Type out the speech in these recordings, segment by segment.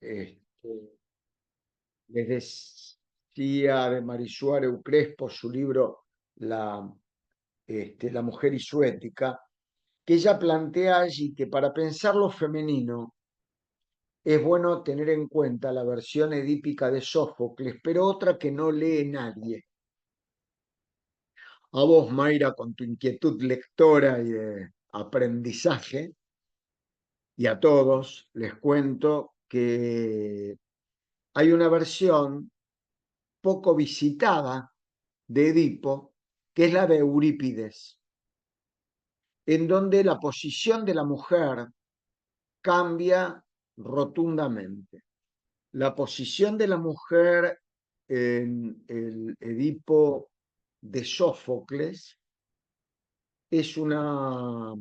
Este, les decía de Marisuáreu Crespo, su libro La mujer y su ética, que ella plantea allí que para pensar lo femenino es bueno tener en cuenta la versión edípica de Sófocles, pero otra que no lee nadie. A vos, Mayra, con tu inquietud lectora y de aprendizaje, y a todos les cuento que hay una versión poco visitada de Edipo, que es la de Eurípides, en donde la posición de la mujer cambia rotundamente. La posición de la mujer en el Edipo de Sófocles es una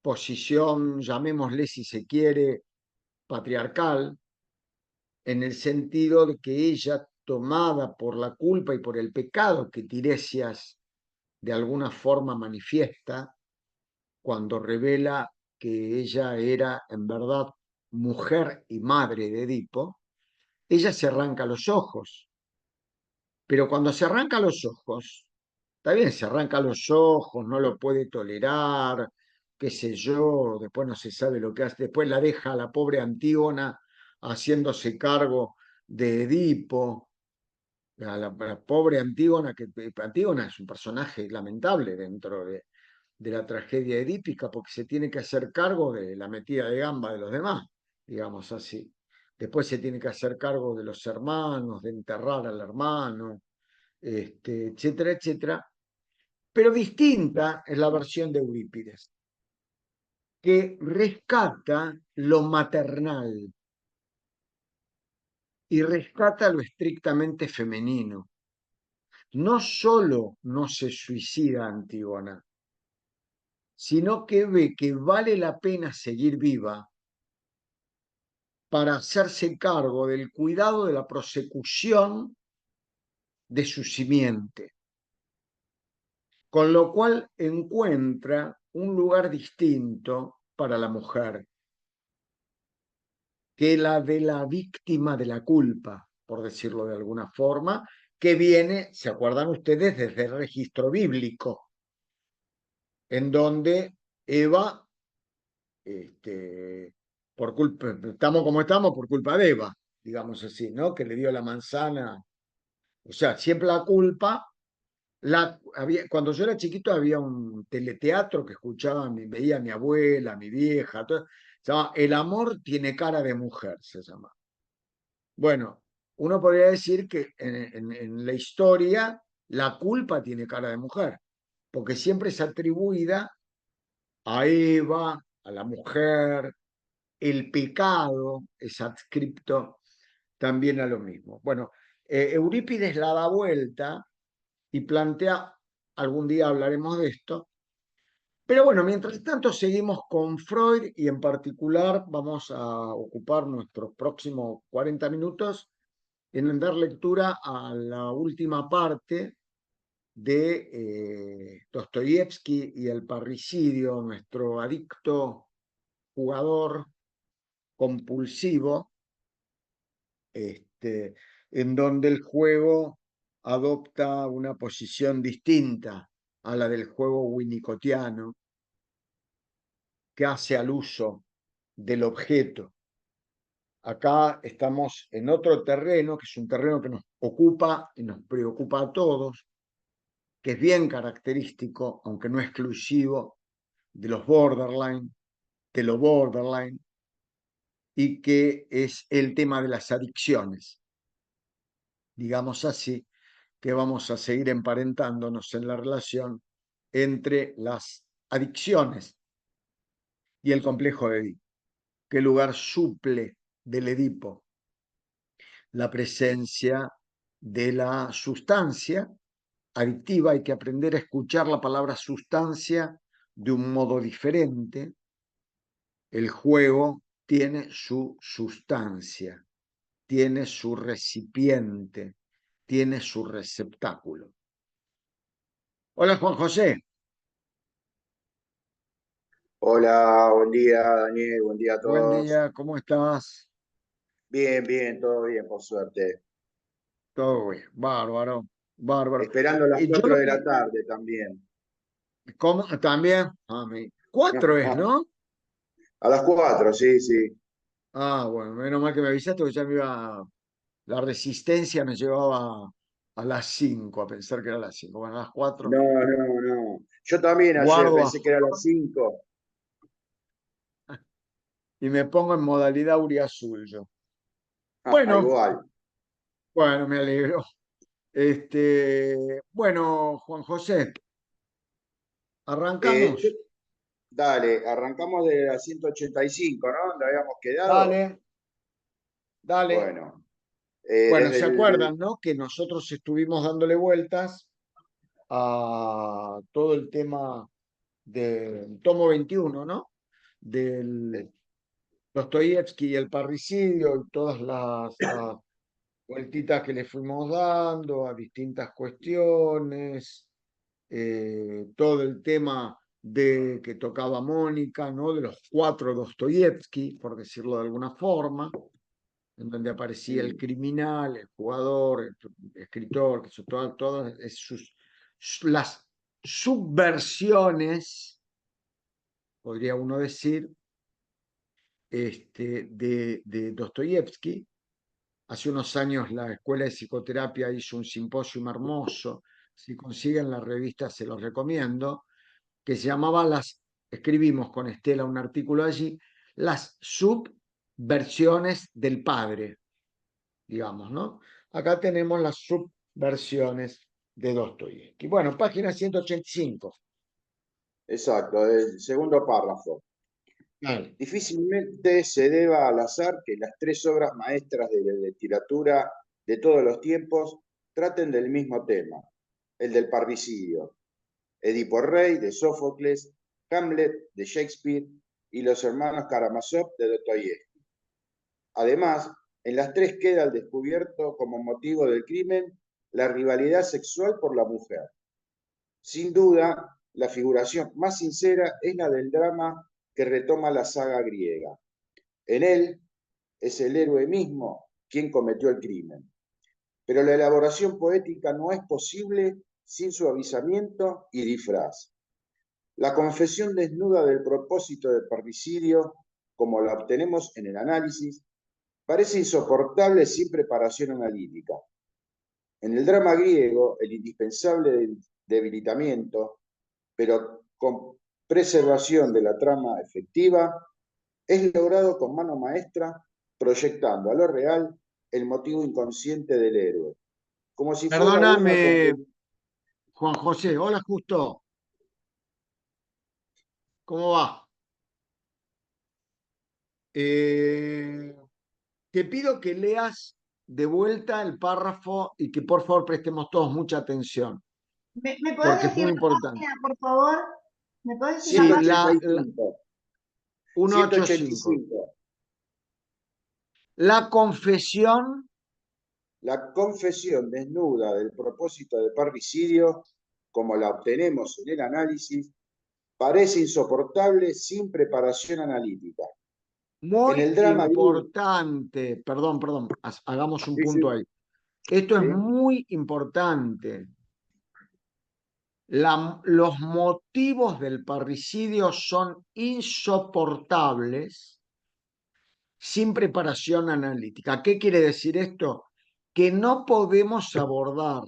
posición, llamémosle si se quiere, patriarcal, en el sentido de que ella, tomada por la culpa y por el pecado que Tiresias de alguna forma manifiesta, cuando revela que ella era en verdad mujer y madre de Edipo, ella se arranca los ojos. Pero cuando se arranca los ojos, está bien, se arranca los ojos, no lo puede tolerar, qué sé yo, después no se sabe lo que hace, después la deja a la pobre Antígona haciéndose cargo de Edipo, a la pobre Antígona, que Antígona es un personaje lamentable dentro de la tragedia edípica, porque se tiene que hacer cargo de la metida de gamba de los demás, digamos así. Después se tiene que hacer cargo de los hermanos, de enterrar al hermano, etcétera, etcétera. Pero distinta es la versión de Eurípides, que rescata lo maternal y rescata lo estrictamente femenino. No solo no se suicida Antígona, sino que ve que vale la pena seguir viva para hacerse cargo del cuidado de la prosecución de su simiente, con lo cual encuentra un lugar distinto para la mujer, que la de la víctima de la culpa, por decirlo de alguna forma, que viene, ¿se acuerdan ustedes?, desde el registro bíblico, en donde Eva, por culpa, estamos como estamos por culpa de Eva, digamos así, ¿no? Que le dio la manzana. O sea, siempre la culpa. Cuando yo era chiquito había un teleteatro que escuchaba, veía a mi abuela, a mi vieja, todo, se llama El amor tiene cara de mujer, se llama. Bueno, uno podría decir que en la historia la culpa tiene cara de mujer, porque siempre es atribuida a Eva, a la mujer, el pecado es adscripto también a lo mismo. Bueno, Eurípides la da vuelta y plantea, algún día hablaremos de esto, pero bueno, mientras tanto seguimos con Freud y en particular vamos a ocupar nuestros próximos 40 minutos en dar lectura a la última parte de Dostoyevsky y el parricidio, nuestro adicto jugador compulsivo, en donde el juego adopta una posición distinta a la del juego winnicottiano, que hace al uso del objeto. Acá estamos en otro terreno, que es un terreno que nos ocupa y nos preocupa a todos, que es bien característico, aunque no exclusivo, de los borderline, de lo borderline, y que es el tema de las adicciones. Digamos así, que vamos a seguir emparentándonos en la relación entre las adicciones y el complejo de Edipo. ¿Qué lugar suple del Edipo? La presencia de la sustancia adictiva. Hay que aprender a escuchar la palabra sustancia de un modo diferente. El juego tiene su sustancia, tiene su recipiente, tiene su receptáculo. Hola, Juan José. Hola, buen día Daniel, buen día a Buen todos. día, ¿cómo estás? Bien, bien, todo bien, por suerte. Todo bien, bárbaro, bárbaro. Esperando las Yo 4 lo de que, la tarde también. ¿cómo? También, cuatro es, ¿no? A las 4, sí, sí. Ah, bueno, menos mal que me avisaste, porque ya me iba, la resistencia me llevaba a las 5, a pensar que era a las 5. Bueno, a las 4 No, no, no. Yo también ayer guardo pensé que era a las 5. y me pongo en modalidad Uriazul yo. Bueno, Igual. bueno, me alegro. Bueno, Juan José, Eh, yo- arrancamos. Dale, arrancamos de la 185, ¿no? ¿Dónde habíamos quedado? Dale, dale. Bueno, Bueno, desde ¿se el... acuerdan, no? Que nosotros estuvimos dándole vueltas a todo el tema del tomo 21, ¿no? Del eh, Dostoyevsky y el parricidio y todas las vueltitas que le fuimos dando a distintas cuestiones, todo el tema de que tocaba Mónica, ¿no? De los cuatro Dostoyevsky, por decirlo de alguna forma, en donde aparecía el mm, criminal, el jugador, el escritor, que son todas las subversiones, podría uno decir, de Dostoyevsky. Hace unos años la Escuela de Psicoterapia hizo un simposio hermoso, si consiguen la revista se los recomiendo, que se llamaba escribimos con Estela un artículo allí, las subversiones del padre, digamos, ¿no? Acá tenemos las subversiones de Dostoyevsky. Bueno, página 185. exacto, el segundo párrafo. Vale. Difícilmente se deba al azar que las tres obras maestras de la literatura de todos los tiempos traten del mismo tema, el del parricidio. Edipo Rey de Sófocles, Hamlet de Shakespeare y Los hermanos Karamazov de Dostoyevsky. Además, en las tres queda al descubierto como motivo del crimen la rivalidad sexual por la mujer. Sin duda, la figuración más sincera es la del drama que retoma la saga griega. En él es el héroe mismo quien cometió el crimen. Pero la elaboración poética no es posible sin suavizamiento y disfraz. La confesión desnuda del propósito del parricidio, como la obtenemos en el análisis, parece insoportable sin preparación analítica. En el drama griego, el indispensable debilitamiento, pero con preservación de la trama efectiva, es logrado con mano maestra, proyectando a lo real el motivo inconsciente del héroe, como si fuera una Perdóname, composición. Juan José. Hola, Justo. ¿Cómo va? Eh, Te pido que leas de vuelta el párrafo y que por favor prestemos todos mucha atención, ¿Me podés porque es decir muy la importante. página, por favor? ¿Me podés decir la Sí, página? 185. 185. 185. La confesión La confesión desnuda del propósito de parricidio, como la obtenemos en el análisis, parece insoportable sin preparación analítica. En muy el drama griego, importante, perdón, hagamos un sí, punto sí, ahí. Esto es sí, muy importante. Los motivos del parricidio son insoportables sin preparación analítica. ¿Qué quiere decir esto? Que no podemos abordar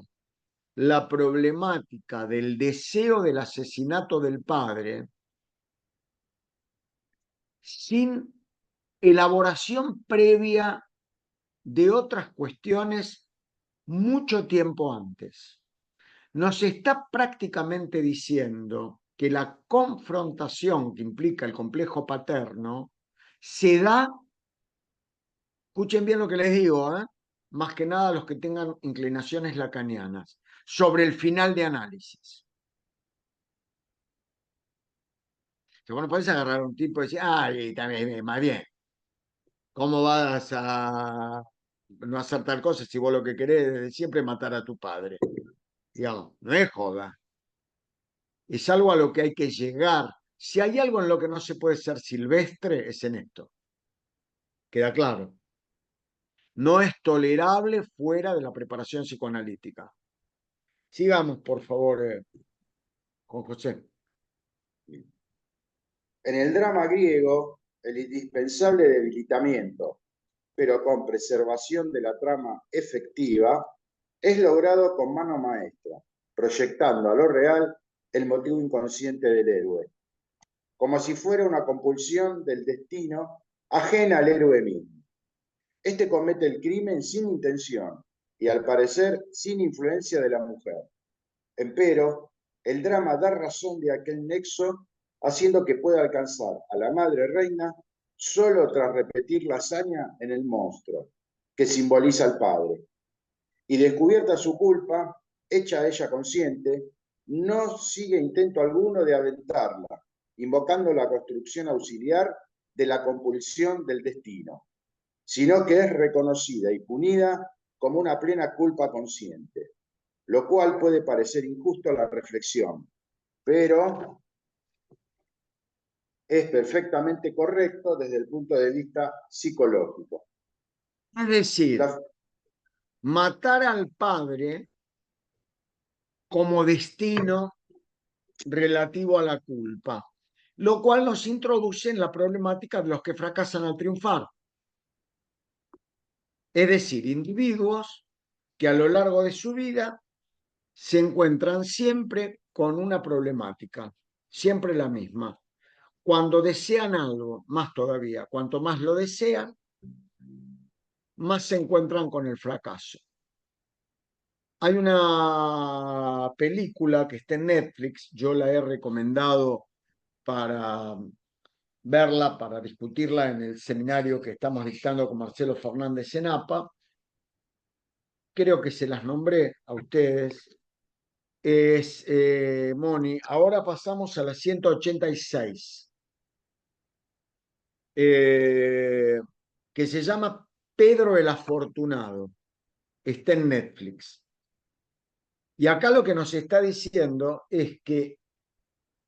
la problemática del deseo del asesinato del padre sin elaboración previa de otras cuestiones mucho tiempo antes. Nos está prácticamente diciendo que la confrontación que implica el complejo paterno se da, escuchen bien lo que les digo, más que nada los que tengan inclinaciones lacanianas, sobre el final de análisis. Si vos no podés agarrar a un tipo y decir, ay, también, más bien, ¿cómo vas a no hacer tal cosa si vos lo que querés desde siempre es matar a tu padre? Digamos, no es joda, es algo a lo que hay que llegar. Si hay algo en lo que no se puede ser silvestre, es en esto. ¿Queda claro? no es tolerable fuera de la preparación psicoanalítica. Sigamos, por favor, con José. En el drama griego, el indispensable debilitamiento, pero con preservación de la trama efectiva, es logrado con mano maestra, proyectando a lo real el motivo inconsciente del héroe, como si fuera una compulsión del destino ajena al héroe mismo. Este comete el crimen sin intención y al parecer sin influencia de la mujer. Empero, el drama da razón de aquel nexo, haciendo que pueda alcanzar a la madre reina solo tras repetir la hazaña en el monstruo, que simboliza al padre. Y descubierta su culpa, hecha ella consciente, no sigue intento alguno de aventarla, invocando la construcción auxiliar de la compulsión del destino, sino que es reconocida y punida como una plena culpa consciente, lo cual puede parecer injusto a la reflexión, pero es perfectamente correcto desde el punto de vista psicológico. Es decir, La, matar al padre como destino relativo a la culpa, lo cual nos introduce en la problemática de los que fracasan al triunfar. Es decir, individuos que a lo largo de su vida se encuentran siempre con una problemática, siempre la misma. Cuando desean algo, más todavía, cuanto más lo desean, más se encuentran con el fracaso. Hay una película que está en Netflix, yo la he recomendado para verla, para discutirla en el seminario que estamos dictando con Marcelo Fernández en APA. Creo que se las nombré a ustedes. Es Moni. Ahora pasamos a la 186, que se llama Pedro el Afortunado. Está en Netflix. Y acá lo que nos está diciendo es que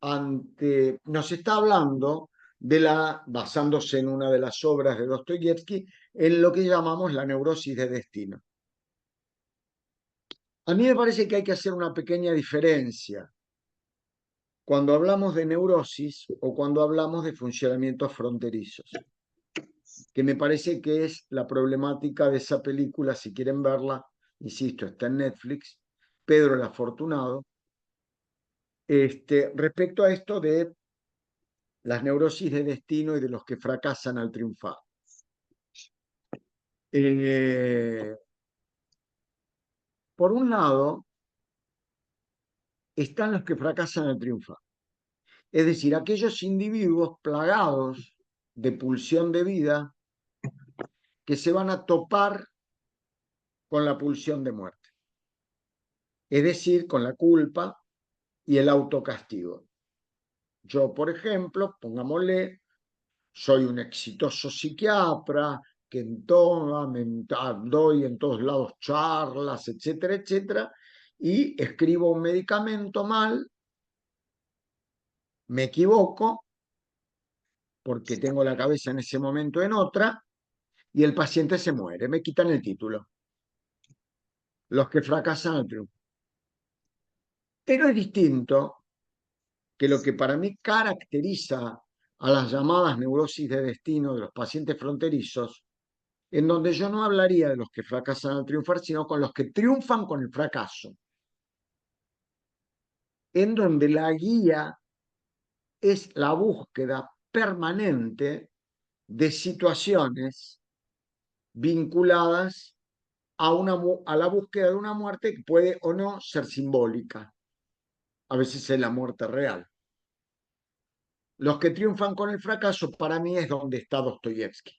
nos está hablando basándose en una de las obras de Dostoyevsky, en lo que llamamos la neurosis de destino. A mí me parece que hay que hacer una pequeña diferencia cuando hablamos de neurosis o cuando hablamos de funcionamientos fronterizos, que me parece que es la problemática de esa película. Si quieren verla, insisto, está en Netflix, Pedro el Afortunado, respecto a esto de las neurosis de destino y de los que fracasan al triunfar. Por un lado, están los que fracasan al triunfar, es decir, aquellos individuos plagados de pulsión de vida que se van a topar con la pulsión de muerte, es decir, con la culpa y el autocastigo. Yo, por ejemplo, pongámosle, soy un exitoso psiquiatra que doy en todos lados charlas, etcétera, etcétera, y escribo un medicamento mal, me equivoco, porque tengo la cabeza en ese momento en otra, y el paciente se muere, me quitan el título. Los que fracasan al triunfo. Pero es distinto que lo que para mí caracteriza a las llamadas neurosis de destino de los pacientes fronterizos, en donde yo no hablaría de los que fracasan al triunfar, sino con los que triunfan con el fracaso, en donde la guía es la búsqueda permanente de situaciones vinculadas a la búsqueda de una muerte que puede o no ser simbólica. A veces es la muerte real. Los que triunfan con el fracaso, para mí, es donde está Dostoyevsky.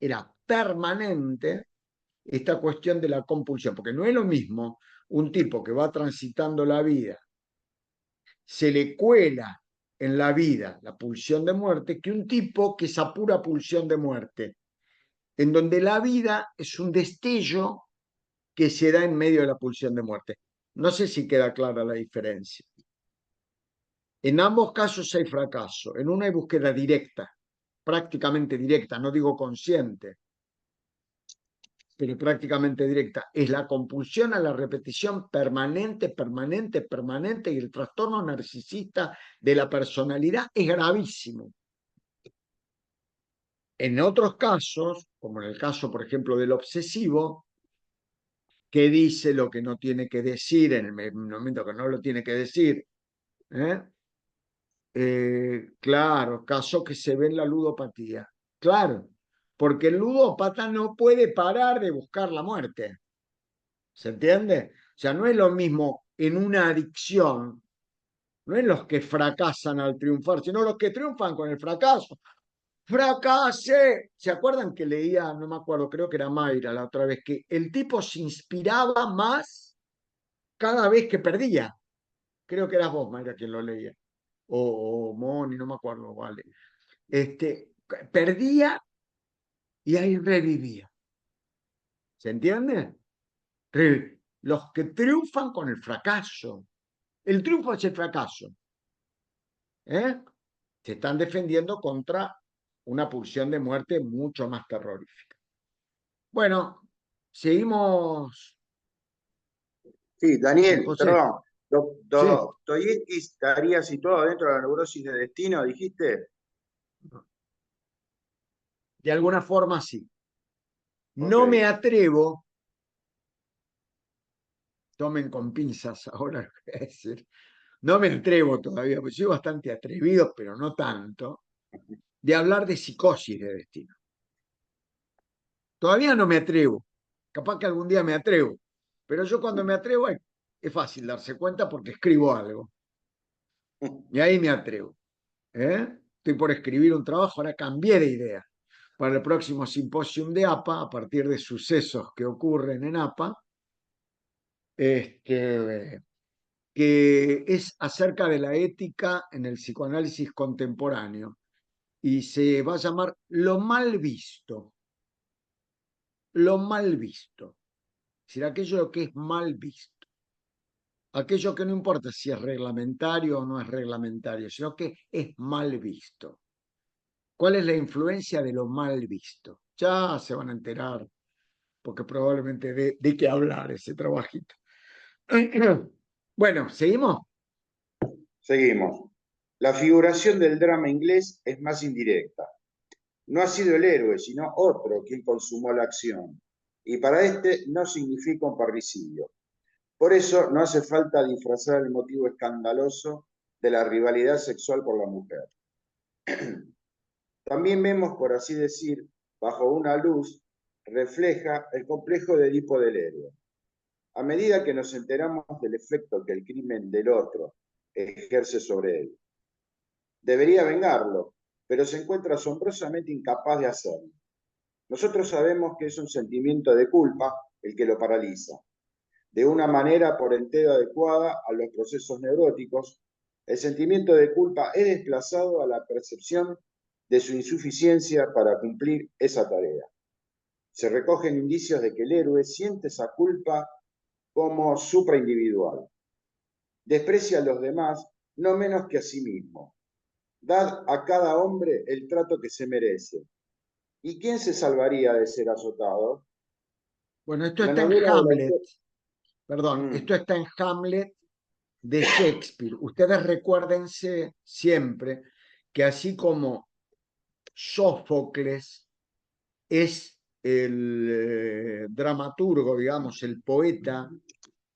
Era permanente esta cuestión de la compulsión, porque no es lo mismo un tipo que va transitando la vida, se le cuela en la vida la pulsión de muerte, que un tipo que es a pura pulsión de muerte, en donde la vida es un destello que se da en medio de la pulsión de muerte. No sé si queda clara la diferencia. En ambos casos hay fracaso. En una hay búsqueda directa, prácticamente directa, no digo consciente. pero prácticamente directa, es la compulsión a la repetición permanente, permanente, permanente, y el trastorno narcisista de la personalidad es gravísimo. En otros casos, como en el caso, por ejemplo, del obsesivo, que dice lo que no tiene que decir en el momento que no lo tiene que decir, ¿eh? Claro, caso que se ve en la ludopatía. Claro, porque el ludópata no puede parar de buscar la muerte. ¿Se entiende? O sea, no es lo mismo en una adicción, no es los que fracasan al triunfar, sino los que triunfan con el fracaso. ¡Fracasé! ¿Se acuerdan que leía, no me acuerdo, creo que era Mayra la otra vez, que el tipo se inspiraba más cada vez que perdía? Creo que eras vos, Mayra, quien lo leía. O Moni, no me acuerdo, vale. Perdía y ahí revivía. ¿Se entiende? Los que triunfan con el fracaso. El triunfo es el fracaso. ¿Eh? Se están defendiendo contra una pulsión de muerte mucho más terrorífica. Bueno, seguimos, Sí, don Daniel, José. perdón. Sí, Dostoyevski estaría situado dentro de la neurosis de destino, dijiste. de alguna forma sí. Ok. No me atrevo, tomen con pinzas ahora lo que voy a decir, no me atrevo todavía, porque soy bastante atrevido, pero no tanto, de hablar de psicosis de destino. Todavía no me atrevo, capaz que algún día me atrevo, pero yo cuando me atrevo es fácil darse cuenta porque escribo algo, y ahí me atrevo. Estoy por escribir un trabajo, ahora cambié de idea. Para el próximo simposium de APA, a partir de sucesos que ocurren en APA, que es acerca de la ética en el psicoanálisis contemporáneo y se va a llamar Lo mal visto. Lo mal visto. Es decir, aquello que es mal visto. Aquello que no importa si es reglamentario o no es reglamentario, sino que es mal visto. ¿Cuál es la influencia de lo mal visto? Ya se van a enterar, porque probablemente de qué hablar ese trabajito. Bueno, ¿seguimos? Seguimos. La figuración del drama inglés es más indirecta. No ha sido el héroe, sino otro quien consumó la acción. Y para este no significa un parricidio. Por eso no hace falta disfrazar el motivo escandaloso de la rivalidad sexual por la mujer. También vemos, por así decir, bajo una luz, refleja el complejo de Edipo del héroe. A medida que nos enteramos del efecto que el crimen del otro ejerce sobre él, debería vengarlo, pero se encuentra asombrosamente incapaz de hacerlo. Nosotros sabemos que es un sentimiento de culpa el que lo paraliza. De una manera por entero adecuada a los procesos neuróticos, el sentimiento de culpa es desplazado a la percepción de su insuficiencia para cumplir esa tarea. Se recogen indicios de que el héroe siente esa culpa como supraindividual. Desprecia a los demás no menos que a sí mismo. Dad a cada hombre el trato que se merece. ¿Y quién se salvaría de ser azotado? Bueno, esto La está en novela del Hamlet, autor... perdón, Mm, esto está en Hamlet de Shakespeare. Ustedes recuérdense siempre que así como Sófocles es el dramaturgo, digamos, el poeta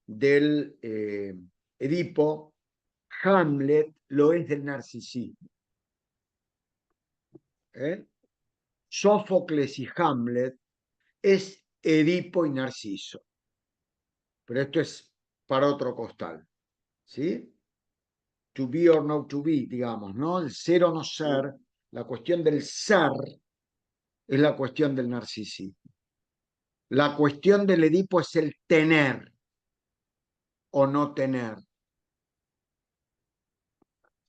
del Edipo, Hamlet lo es del narcisismo. ¿Eh? Sófocles y Hamlet es Edipo y Narciso, pero esto es para otro costal, ¿sí? To be or not to be, digamos, ¿no? El ser o no ser, la cuestión del ser es la cuestión del narcisismo. La cuestión del Edipo es el tener o no tener.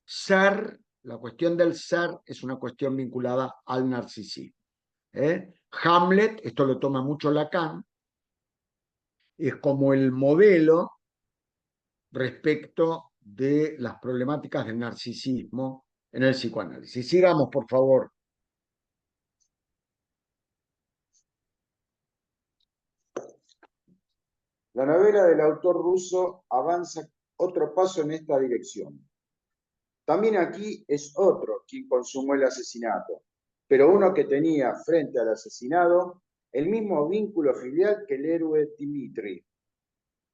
Ser, la cuestión del ser es una cuestión vinculada al narcisismo. Hamlet, esto lo toma mucho Lacan, es como el modelo respecto de las problemáticas del narcisismo en el psicoanálisis. Sigamos, por favor. La novela del autor ruso avanza otro paso en esta dirección. También aquí es otro quien consumó el asesinato, pero uno que tenía frente al asesinado el mismo vínculo filial que el héroe Dmitri,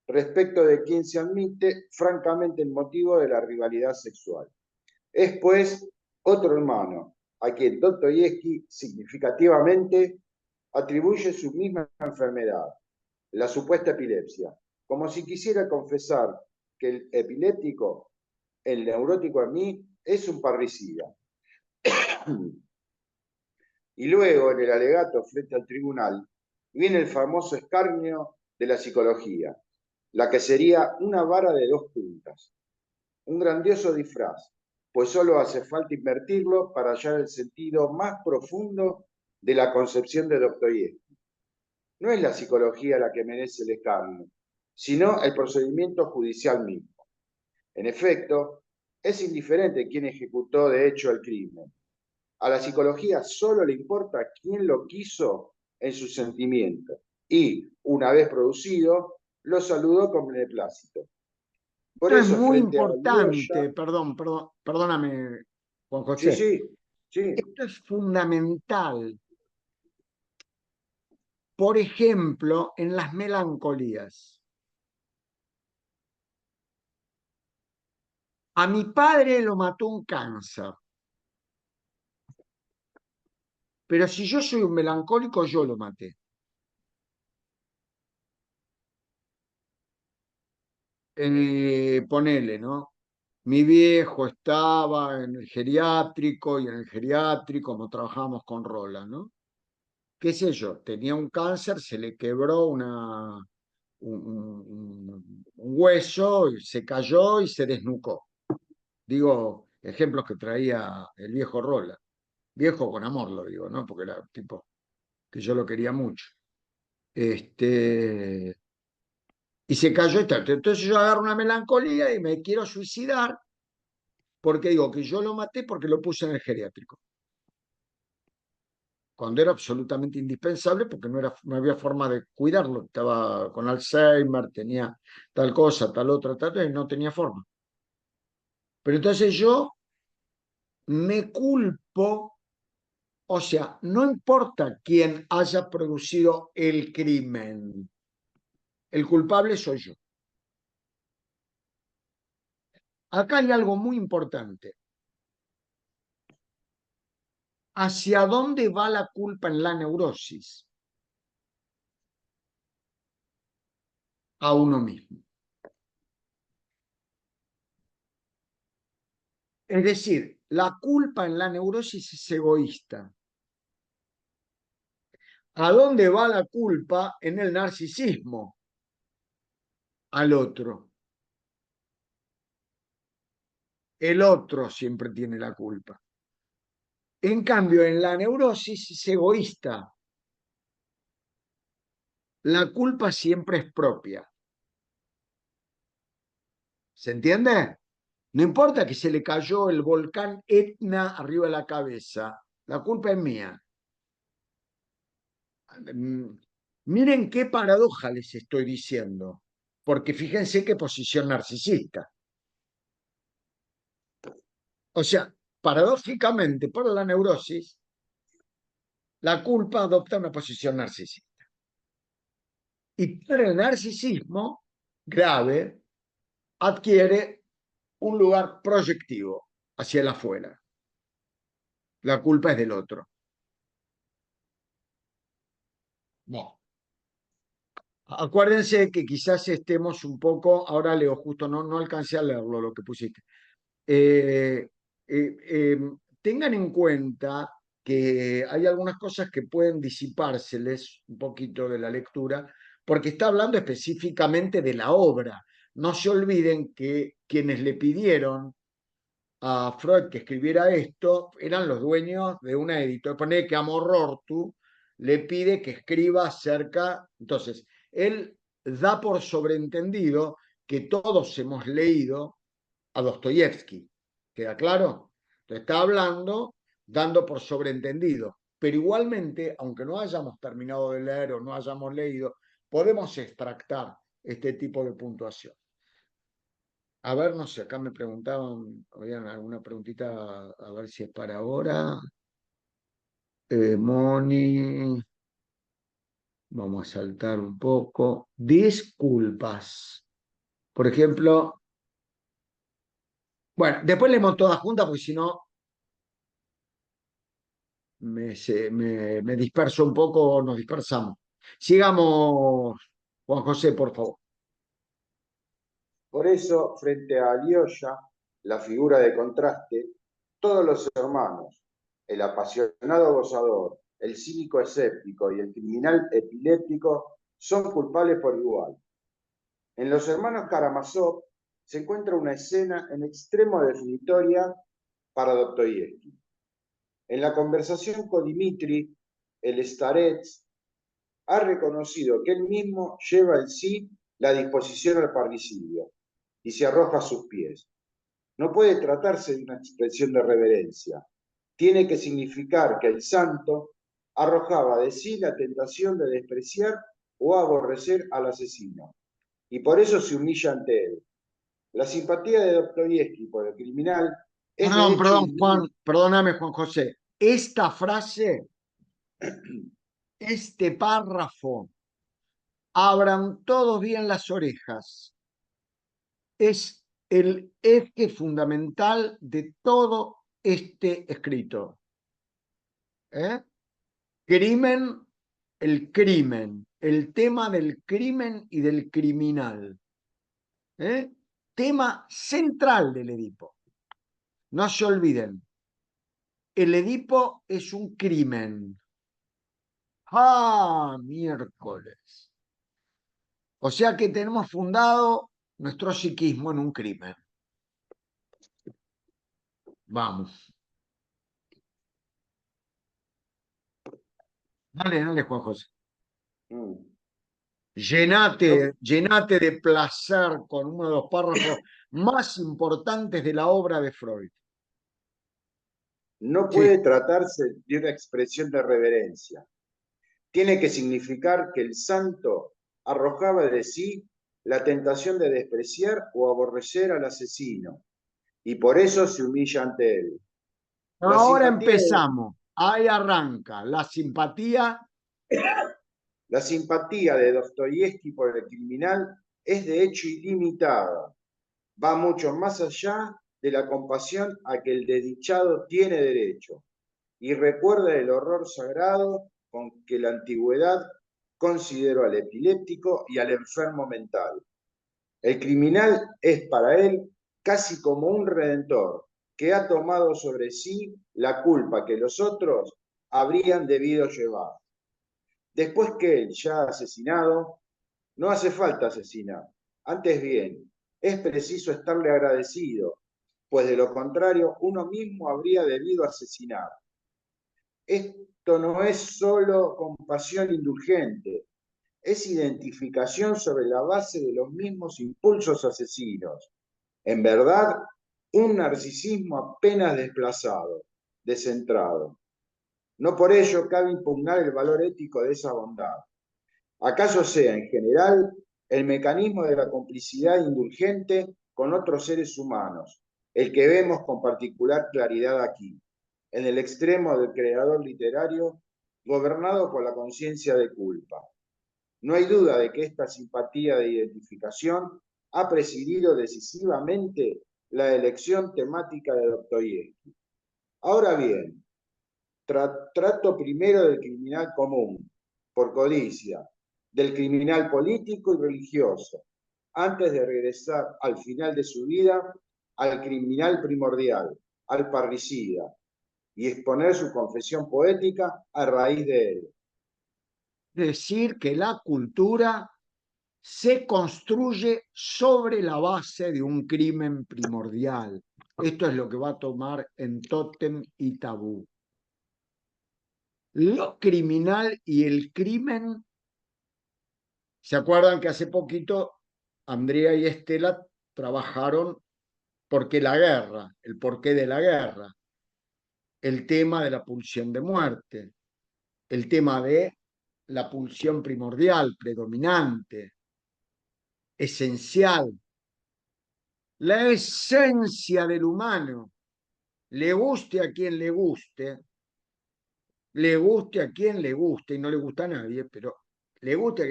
respecto de quien se admite francamente el motivo de la rivalidad sexual. Es, pues, otro hermano, a quien Dostoyevsky significativamente atribuye su misma enfermedad, la supuesta epilepsia, como si quisiera confesar que el epiléptico, el neurótico en mí, es un parricida. Y luego, en el alegato frente al tribunal, viene el famoso escarnio de la psicología, la que sería una vara de dos puntas, un grandioso disfraz, pues solo hace falta invertirlo para hallar el sentido más profundo de la concepción de Dostoyevsky. No es la psicología la que merece el escarnio, sino el procedimiento judicial mismo. En efecto, es indiferente quién ejecutó de hecho el crimen. A la psicología solo le importa quién lo quiso en su sentimiento y, una vez producido, lo saludó con beneplácito. Por Esto es eso, muy frente a Alyosha, importante, perdóname, Juan sí, José. sí, sí, Esto es fundamental. Por ejemplo, en las melancolías. A mi padre lo mató un cáncer, pero si yo soy un melancólico, yo lo maté. Ponele, ¿no? Mi viejo estaba en el geriátrico y en el geriátrico, como trabajamos con Roland, ¿no? Qué sé yo, tenía un cáncer, se le quebró un hueso, y se cayó y se desnucó. Digo, ejemplos que traía el viejo Roland. Viejo con amor lo digo, ¿no? Porque era tipo que yo lo quería mucho. Este, y se cayó y tal. Entonces yo agarro una melancolía y me quiero suicidar porque digo que yo lo maté porque lo puse en el geriátrico. Cuando era absolutamente indispensable porque no había forma de cuidarlo. Estaba con Alzheimer, tenía tal cosa, tal otra, tal, y no tenía forma. Pero entonces yo me culpo, o sea, no importa quién haya producido el crimen, el culpable soy yo. Acá hay algo muy importante. ¿Hacia dónde va la culpa en la neurosis? A uno mismo. Es decir, la culpa en la neurosis es egoísta. ¿A dónde va la culpa en el narcisismo? Al otro. El otro siempre tiene la culpa. En cambio, en la neurosis es egoísta. La culpa siempre es propia. ¿Se entiende? No importa que se le cayó el volcán Etna arriba de la cabeza. La culpa es mía. Miren qué paradoja les estoy diciendo. Porque fíjense qué posición narcisista. O sea, paradójicamente, para la neurosis, la culpa adopta una posición narcisista. Y para el narcisismo grave, adquiere un lugar proyectivo hacia el afuera. La culpa es del otro. No. Acuérdense que quizás estemos un poco, ahora leo justo, no alcancé a leerlo lo que pusiste. Eh, eh, eh, Tengan en cuenta que hay algunas cosas que pueden disipárseles un poquito de la lectura, porque está hablando específicamente de la obra. No se olviden que quienes le pidieron a Freud que escribiera esto eran los dueños de una editorial. Pone que Amorortu le pide que escriba acerca. Entonces, él da por sobreentendido que todos hemos leído a Dostoyevsky. ¿Queda claro? Entonces, está hablando, dando por sobreentendido. Pero igualmente, aunque no hayamos terminado de leer o no hayamos leído, podemos extractar este tipo de puntuación. A ver, no sé, acá me preguntaban, habían alguna preguntita, a ver si es para ahora. Moni, vamos a saltar un poco. Disculpas. Por ejemplo, bueno, después leemos todas juntas porque si no me disperso un poco, nos dispersamos. Sigamos, Juan José, por favor. Por eso, frente a Alyosha, la figura de contraste, todos los hermanos, el apasionado gozador, el cínico escéptico y el criminal epiléptico, son culpables por igual. En Los hermanos Karamazov se encuentra una escena en extremo definitoria para Dostoyevsky. En la conversación con Dmitri, el starets ha reconocido que él mismo lleva en sí la disposición al parricidio y se arroja a sus pies. No puede tratarse de una expresión de reverencia. Tiene que significar que el santo arrojaba de sí la tentación de despreciar o aborrecer al asesino, y por eso se humilla ante él. La simpatía de Dostoyevsky por el criminal es de hecho Perdón, Juan, perdóname, Juan José. Esta frase, este párrafo, abran todos bien las orejas. Es el eje fundamental de todo este escrito. ¿Eh? Crimen, el tema del crimen y del criminal. ¿Eh? Tema central del Edipo. No se olviden, el Edipo es un crimen. Ah, miércoles. O sea que tenemos fundado nuestro psiquismo en un crimen. Vamos. Dale, dale, Juan José. No, Llenate de placer con uno de los párrafos más importantes de la obra de Freud. no Sí. puede tratarse de una expresión de reverencia. Tiene que significar que el santo arrojaba de sí la tentación de despreciar o aborrecer al asesino, y por eso se humilla ante él. La Ahora simpatía de, empezamos. Ahí arranca. La simpatía. la simpatía de Dostoyevsky por el criminal es de hecho ilimitada. Va mucho más allá de la compasión a que el desdichado tiene derecho, y recuerda el horror sagrado con que la antigüedad consideró al epiléptico y al enfermo mental. El criminal es para él casi como un redentor que ha tomado sobre sí la culpa que los otros habrían debido llevar. Después que él ya ha asesinado, no hace falta asesinar. Antes bien, es preciso estarle agradecido, pues de lo contrario uno mismo habría debido asesinar. Esto no es solo compasión indulgente, es identificación sobre la base de los mismos impulsos asesinos. En verdad, un narcisismo apenas desplazado, descentrado. No por ello cabe impugnar el valor ético de esa bondad. ¿Acaso sea, en general, el mecanismo de la complicidad indulgente con otros seres humanos, el que vemos con particular claridad aquí, en el extremo del creador literario, gobernado por la conciencia de culpa? No hay duda de que esta simpatía de identificación ha presidido decisivamente la elección temática de Dostoyevsky. Ahora bien, trato primero del criminal común, por codicia, del criminal político y religioso, antes de regresar al final de su vida al criminal primordial, al parricida, y exponer su confesión poética a raíz de él. Decir que la cultura se construye sobre la base de un crimen primordial. Esto es lo que va a tomar en Tótem y Tabú. Lo criminal y el crimen. ¿Se acuerdan que hace poquito Andrea y Estela trabajaron porque la guerra, el porqué de la guerra, el tema de la pulsión de muerte, el tema de la pulsión primordial, predominante? esencial, la esencia del humano, le guste a quien le guste a quien le guste, y no le gusta a nadie, pero le gusta,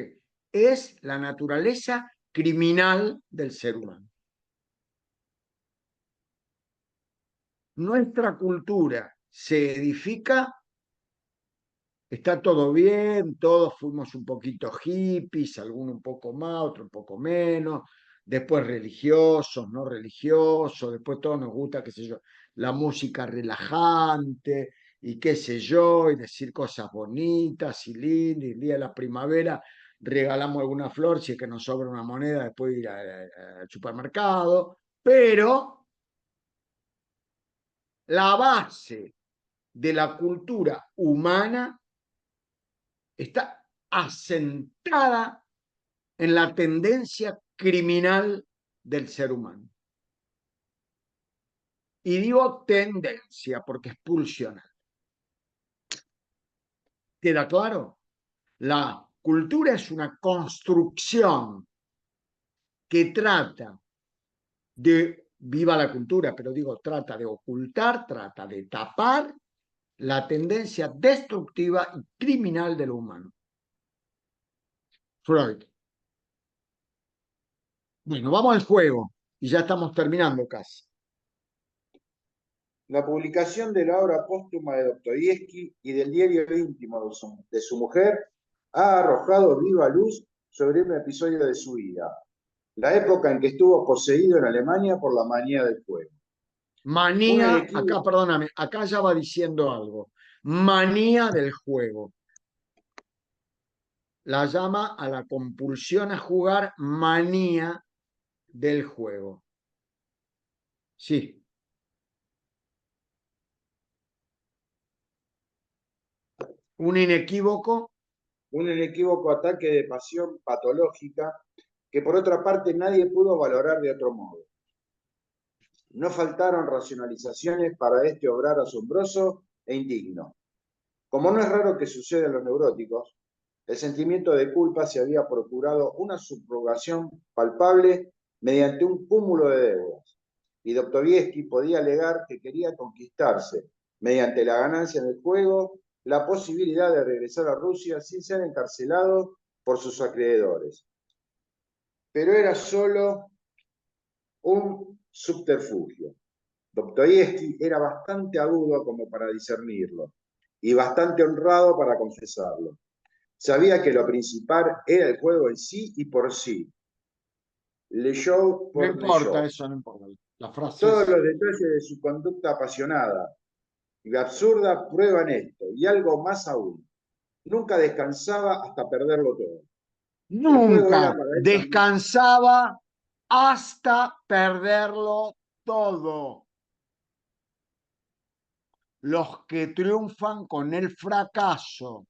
es la naturaleza criminal del ser humano. Nuestra cultura se edifica, está todo bien, todos fuimos un poquito hippies, algunos un poco más, otros un poco menos, después religiosos, no religiosos, después todos nos gusta, qué sé yo, la música relajante y qué sé yo, y decir cosas bonitas y lindas, y el día de la primavera regalamos alguna flor, si es que nos sobra una moneda, después ir al supermercado, pero la base de la cultura humana está asentada en la tendencia criminal del ser humano. Y digo tendencia porque es pulsional. ¿Queda claro? La cultura es una construcción que trata de, viva la cultura, pero digo, trata de ocultar, trata de tapar la tendencia destructiva y criminal de lo humano. Freud. Bueno, vamos al juego y ya estamos terminando casi. La publicación de la obra póstuma de Dostoyevski y del diario íntimo de su mujer ha arrojado viva luz sobre un episodio de su vida, la época en que estuvo poseído en Alemania por la manía del juego. Manía, acá, perdóname, acá ya va diciendo algo. Manía del juego. La llama a la compulsión a jugar manía del juego. Sí. Un inequívoco. Un inequívoco ataque de pasión patológica que por otra parte nadie pudo valorar de otro modo. No faltaron racionalizaciones para este obrar asombroso e indigno. Como no es raro que suceda en los neuróticos, el sentimiento de culpa se había procurado una subrogación palpable mediante un cúmulo de deudas, y Dostoyevski podía alegar que quería conquistarse, mediante la ganancia del juego, la posibilidad de regresar a Rusia sin ser encarcelado por sus acreedores. Pero era solo un subterfugio. Dostoyevski era bastante agudo como para discernirlo y bastante honrado para confesarlo. Sabía que lo principal era el juego en sí y por sí. Leyó No por importa, leyó. eso no importa. La frase Todos es. los detalles de su conducta apasionada y absurda prueban esto, y algo más aún. Nunca descansaba hasta perderlo todo. El juego era Nunca para él también. descansaba hasta perderlo todo. Los que triunfan con el fracaso.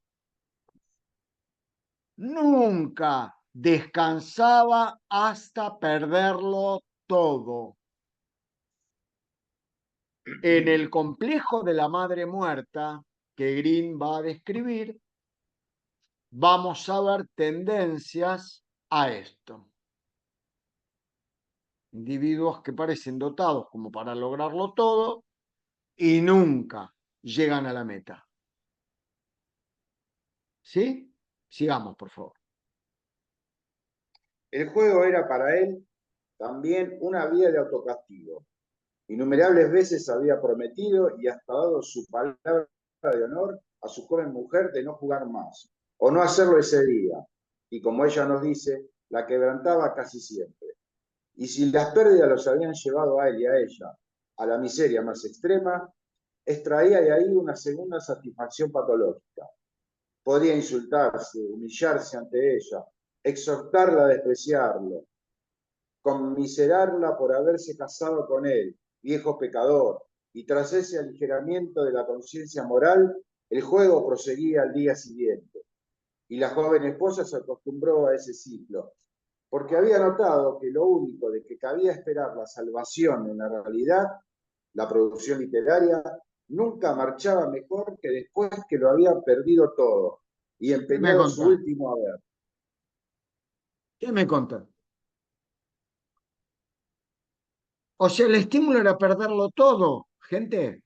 Nunca descansaba hasta perderlo todo. En el complejo de la madre muerta que Green va a describir, vamos a ver tendencias a esto. Individuos que parecen dotados como para lograrlo todo y nunca llegan a la meta. ¿Sí? Sigamos, por favor. El juego era para él también una vía de autocastigo. Innumerables veces había prometido y hasta dado su palabra de honor a su joven mujer de no jugar más, o no hacerlo ese día, y como ella nos dice, la quebrantaba casi siempre. Y si las pérdidas los habían llevado a él y a ella a la miseria más extrema, extraía de ahí una segunda satisfacción patológica. Podía insultarse, humillarse ante ella, exhortarla a despreciarlo, conmiserarla por haberse casado con él, viejo pecador, y tras ese aligeramiento de la conciencia moral, el juego proseguía al día siguiente. Y la joven esposa se acostumbró a ese ciclo, porque había notado que lo único de que cabía esperar la salvación en la realidad, la producción literaria, nunca marchaba mejor que después que lo había perdido todo y ¿Qué me empeñado su contás? último haber. ¿Qué me contás? O sea, el estímulo era perderlo todo, gente.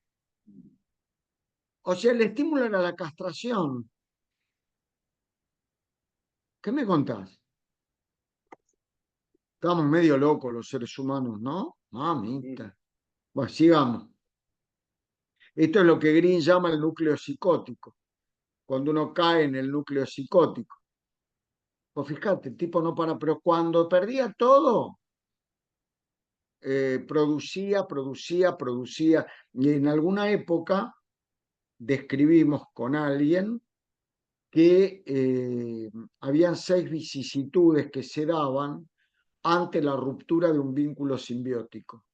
O sea, el estímulo era la castración. ¿Qué me contás? Estamos medio locos los seres humanos, ¿no? Mamita. Bueno, sigamos. Esto es lo que Green llama el núcleo psicótico, cuando uno cae en el núcleo psicótico. Pues fíjate, el tipo no para, pero cuando perdía todo, producía. Y en alguna época describimos con alguien que habían 6 vicisitudes que se daban ante la ruptura de un vínculo simbiótico.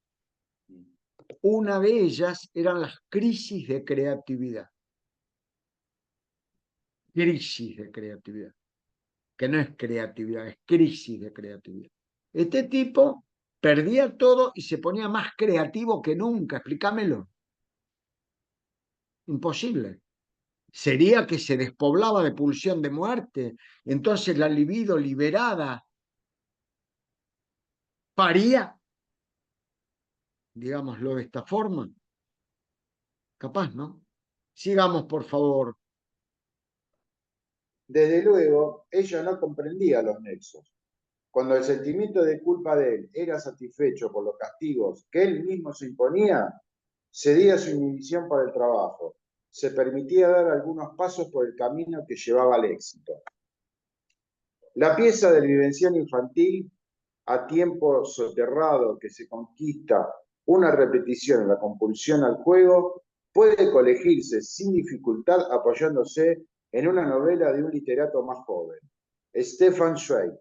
Una de ellas eran las crisis de creatividad. Crisis de creatividad, que no es creatividad, es crisis de creatividad. Este tipo perdía todo y se ponía más creativo que nunca. Explícamelo. Imposible. Sería que se despoblaba de pulsión de muerte. Entonces la libido liberada paría, digámoslo de esta forma. Capaz, ¿no? Sigamos, por favor. Desde luego, ella no comprendía los nexos. Cuando el sentimiento de culpa de él era satisfecho por los castigos que él mismo se imponía, cedía su inhibición para el trabajo, se permitía dar algunos pasos por el camino que llevaba al éxito. La pieza del vivencial infantil, a tiempo soterrado que se conquista una repetición en la compulsión al juego, puede colegirse sin dificultad apoyándose en una novela de un literato más joven, Stefan Zweig,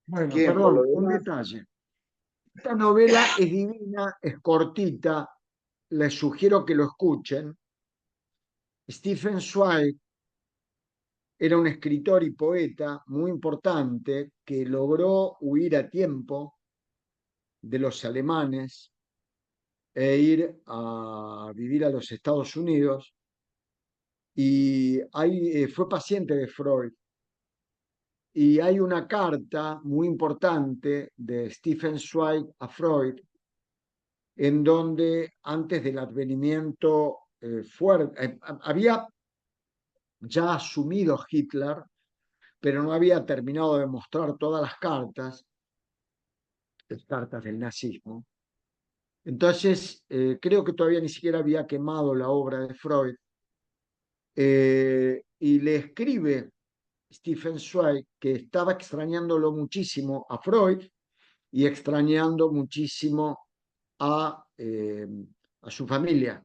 Bueno, quien por lo perdón, un demás... detalle. Esta novela es divina, es cortita, les sugiero que lo escuchen. Stephen Zweig era un escritor y poeta muy importante que logró huir a tiempo de los alemanes e ir a vivir a los Estados Unidos y fue paciente de Freud. Y hay una carta muy importante de Stephen Zweig a Freud en donde antes del advenimiento fuerte, había ya asumido Hitler, pero no había terminado de mostrar todas las cartas del nazismo. Entonces, creo que todavía ni siquiera había quemado la obra de Freud, y le escribe Stephen Zweig que estaba extrañándolo muchísimo a Freud y extrañando muchísimo a su familia,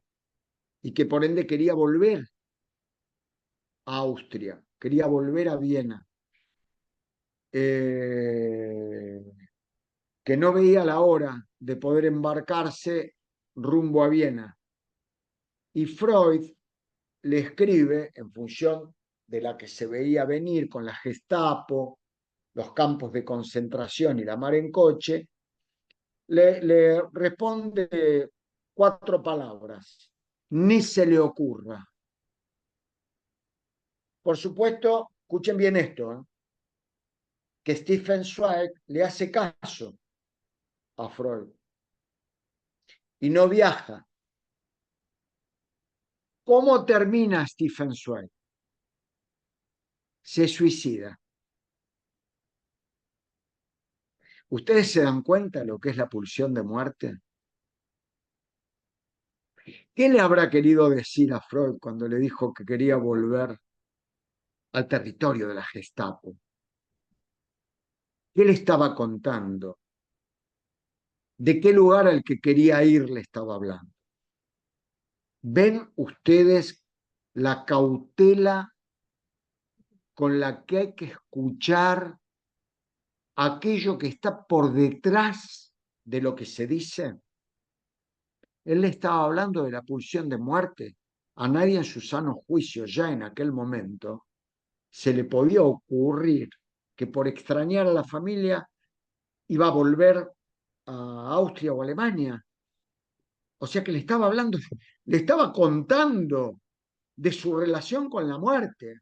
y que por ende quería volver a Austria, quería volver a Viena, eh, que no veía la hora de poder embarcarse rumbo a Viena. Y Freud le escribe, en función de la que se veía venir con la Gestapo, los campos de concentración y la mar en coche, le responde 4 palabras: ni se le ocurra. Por supuesto, escuchen bien esto, que Stephen Zweig le hace caso a Freud y no viaja. ¿Cómo termina Stephen Zweig? Se suicida. ¿Ustedes se dan cuenta de lo que es la pulsión de muerte? ¿Qué le habrá querido decir a Freud cuando le dijo que quería volver al territorio de la Gestapo? ¿Qué le estaba contando? ¿De qué lugar al que quería ir le estaba hablando? ¿Ven ustedes la cautela con la que hay que escuchar aquello que está por detrás de lo que se dice? Él le estaba hablando de la pulsión de muerte. A nadie en su sano juicio, ya en aquel momento, se le podía ocurrir que por extrañar a la familia iba a volver a Austria o Alemania. O sea que le estaba hablando, le estaba contando de su relación con la muerte.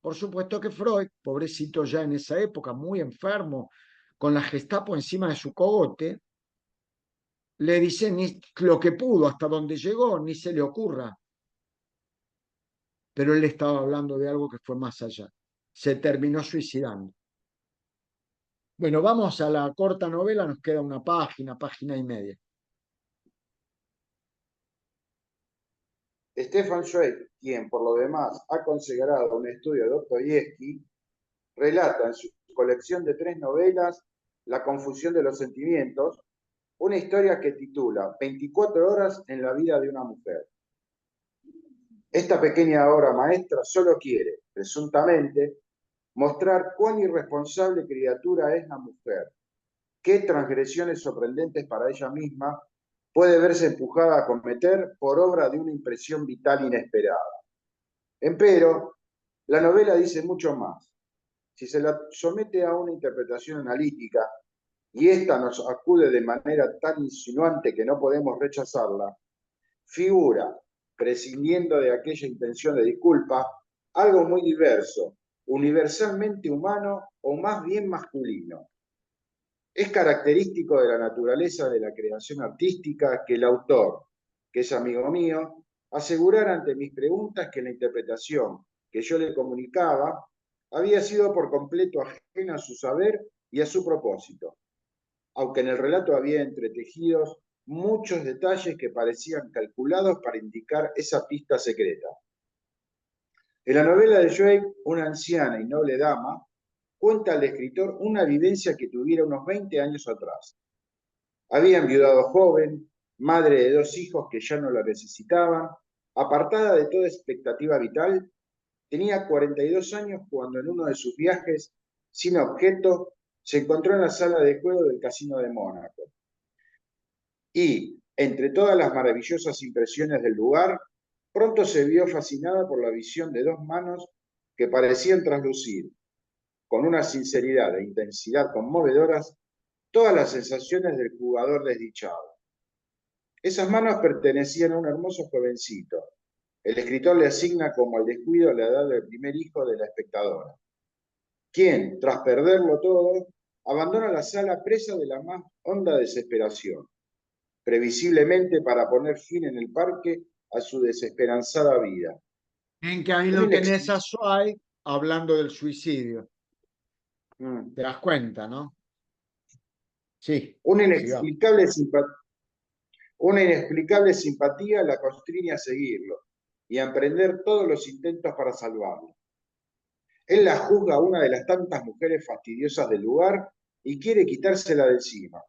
Por supuesto que Freud, pobrecito ya en esa época, muy enfermo, con la Gestapo encima de su cogote, le dice ni lo que pudo, hasta donde llegó, ni se le ocurra. Pero él estaba hablando de algo que fue más allá. Se terminó suicidando. Bueno, vamos a la corta novela, nos queda una página, página y media. Stefan Zweig, quien por lo demás ha consagrado un estudio de Dostoyevsky, relata en su colección de 3 novelas, La confusión de los sentimientos, una historia que titula 24 horas en la vida de una mujer. Esta pequeña obra maestra solo quiere, presuntamente, mostrar cuán irresponsable criatura es la mujer, qué transgresiones sorprendentes para ella misma puede verse empujada a cometer por obra de una impresión vital inesperada. Empero, la novela dice mucho más. Si se la somete a una interpretación analítica y ésta nos acude de manera tan insinuante que no podemos rechazarla, figura, prescindiendo de aquella intención de disculpa, algo muy diverso, universalmente humano o más bien masculino. Es característico de la naturaleza de la creación artística que el autor, que es amigo mío, asegurara ante mis preguntas que la interpretación que yo le comunicaba había sido por completo ajena a su saber y a su propósito, aunque en el relato había entretejidos muchos detalles que parecían calculados para indicar esa pista secreta. En la novela de Zweig, una anciana y noble dama cuenta al escritor una vivencia que tuviera unos 20 años atrás. Había enviudado joven, madre de 2 hijos que ya no la necesitaban, apartada de toda expectativa vital, tenía 42 años cuando en uno de sus viajes, sin objeto, se encontró en la sala de juego del Casino de Mónaco. Y, entre todas las maravillosas impresiones del lugar, pronto se vio fascinada por la visión de 2 manos que parecían traslucir, con una sinceridad e intensidad conmovedoras, todas las sensaciones del jugador desdichado. Esas manos pertenecían a un hermoso jovencito. El escritor le asigna como al descuido la edad del primer hijo de la espectadora, quien, tras perderlo todo, abandona la sala presa de la más honda desesperación, previsiblemente para poner fin en el parque a su desesperanzada vida. En que ahí Un lo tenés inex- a Zweig hablando del suicidio. Mm. ¿Te das cuenta, no? Sí, Una sigamos. inexplicable simpatía. Una inexplicable simpatía la constriñe a seguirlo y a emprender todos los intentos para salvarlo. Él la juzga a una de las tantas mujeres fastidiosas del lugar y quiere quitársela de encima.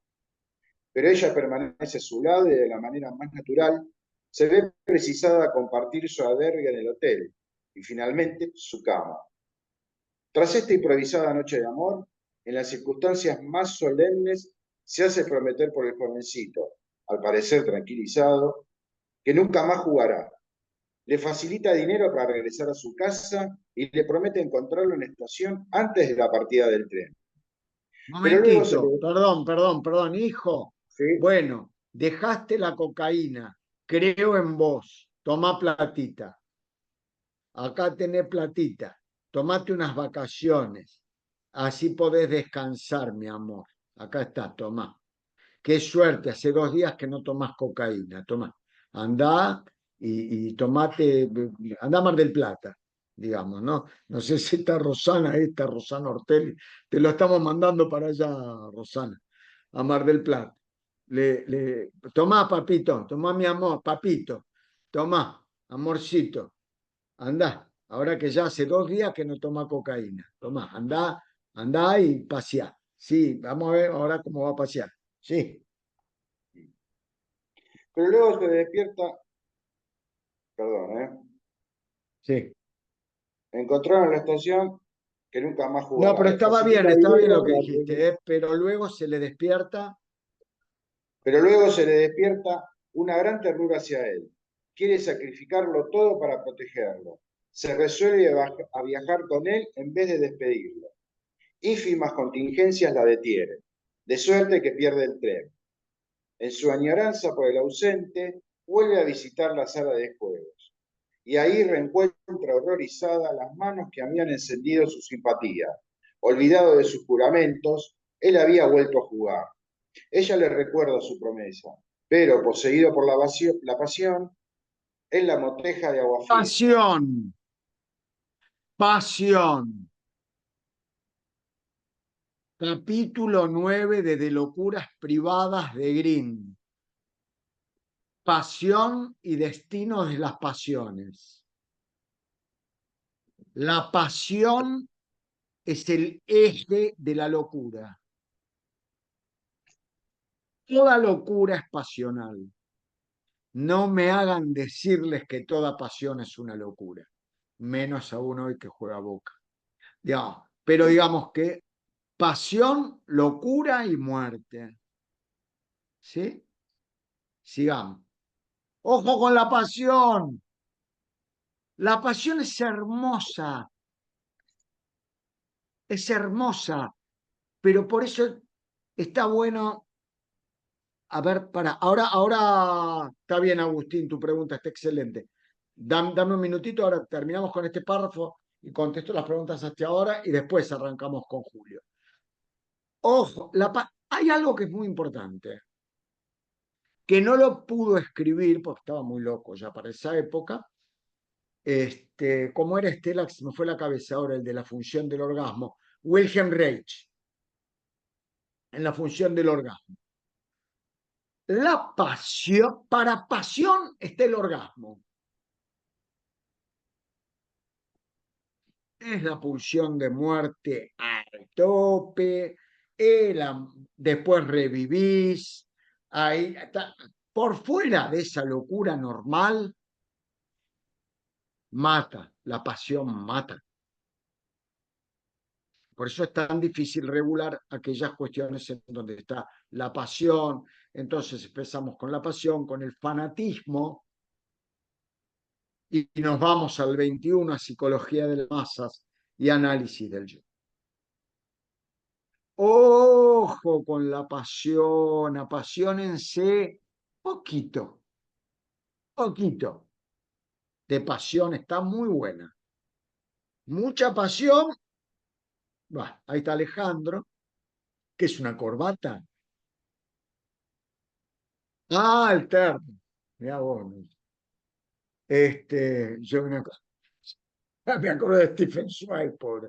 Pero ella permanece a su lado y de la manera más natural se ve precisada a compartir su albergue en el hotel y finalmente su cama. Tras esta improvisada noche de amor, en las circunstancias más solemnes se hace prometer por el jovencito, al parecer tranquilizado, que nunca más jugará. Le facilita dinero para regresar a su casa y le promete encontrarlo en la estación antes de la partida del tren. Pero luego se Momentito, le... perdón, hijo. ¿Sí? Bueno, dejaste la cocaína, creo en vos, tomá platita. Acá tenés platita, tomate unas vacaciones, así podés descansar, mi amor. Acá está, tomá. Qué suerte, hace 2 días que no tomás cocaína, tomá. Andá y tomate, andá a Mar del Plata, digamos, ¿no? No sé si está Rosana Ortelli, te lo estamos mandando para allá, Rosana, a Mar del Plata. Tomá, papito, tomá mi amor, papito, tomá, amorcito, andá. Ahora que ya hace 2 días que no toma cocaína, tomá, andá y paseá. Sí, vamos a ver ahora cómo va a pasear. Sí, Pero luego se despierta, perdón, sí. encontraron en la estación que nunca más No, jugará. pero Le facilita estaba bien dinero lo que para... dijiste, ¿eh? Pero luego se le despierta. Pero luego se le despierta una gran ternura hacia él. Quiere sacrificarlo todo para protegerlo. Se resuelve a viajar con él en vez de despedirlo. Ínfimas contingencias la detienen, de suerte que pierde el tren. En su añoranza por el ausente, vuelve a visitar la sala de juegos. Y ahí reencuentra horrorizada las manos que habían encendido su simpatía. Olvidado de sus juramentos, él había vuelto a jugar. Ella le recuerda su promesa. pero poseído por la pasión, es la moteja de aguafiestas. Pasión, pasión. Capítulo 9 de Locuras Privadas de Grimm. Pasión y destino de las pasiones. La pasión es el eje de la locura. Toda locura es pasional. No me hagan decirles que toda pasión es una locura, menos aún hoy que juega Boca. Ya, pero digamos que pasión, locura y muerte. ¿Sí? Sigamos. Ojo con la pasión. La pasión es hermosa, pero por eso está bueno. A ver, ahora está bien, Agustín, tu pregunta está excelente. Dame un minutito, ahora terminamos con este párrafo y contesto las preguntas hasta ahora y después arrancamos con Julio. Ojo, hay algo que es muy importante, que no lo pudo escribir porque estaba muy loco ya para esa época. Como era Estela, que se me fue la cabeza ahora, el de la función del orgasmo, Wilhelm Reich, en la función del orgasmo. La pasión, para pasión está el orgasmo. Es la pulsión de muerte al tope, después revivís, ahí está. Por fuera de esa locura normal, mata, la pasión mata. Por eso es tan difícil regular aquellas cuestiones en donde está la pasión. Entonces empezamos con la pasión, con el fanatismo, y nos vamos al 21 a psicología de las masas y análisis del yo. Ojo con la pasión, apasionense poquito, poquito de pasión, está muy buena. Mucha pasión, ahí está Alejandro, que es una corbata. Ah, el terno. Mirá vos. Yo me acuerdo de Stephen Zweig, pobre.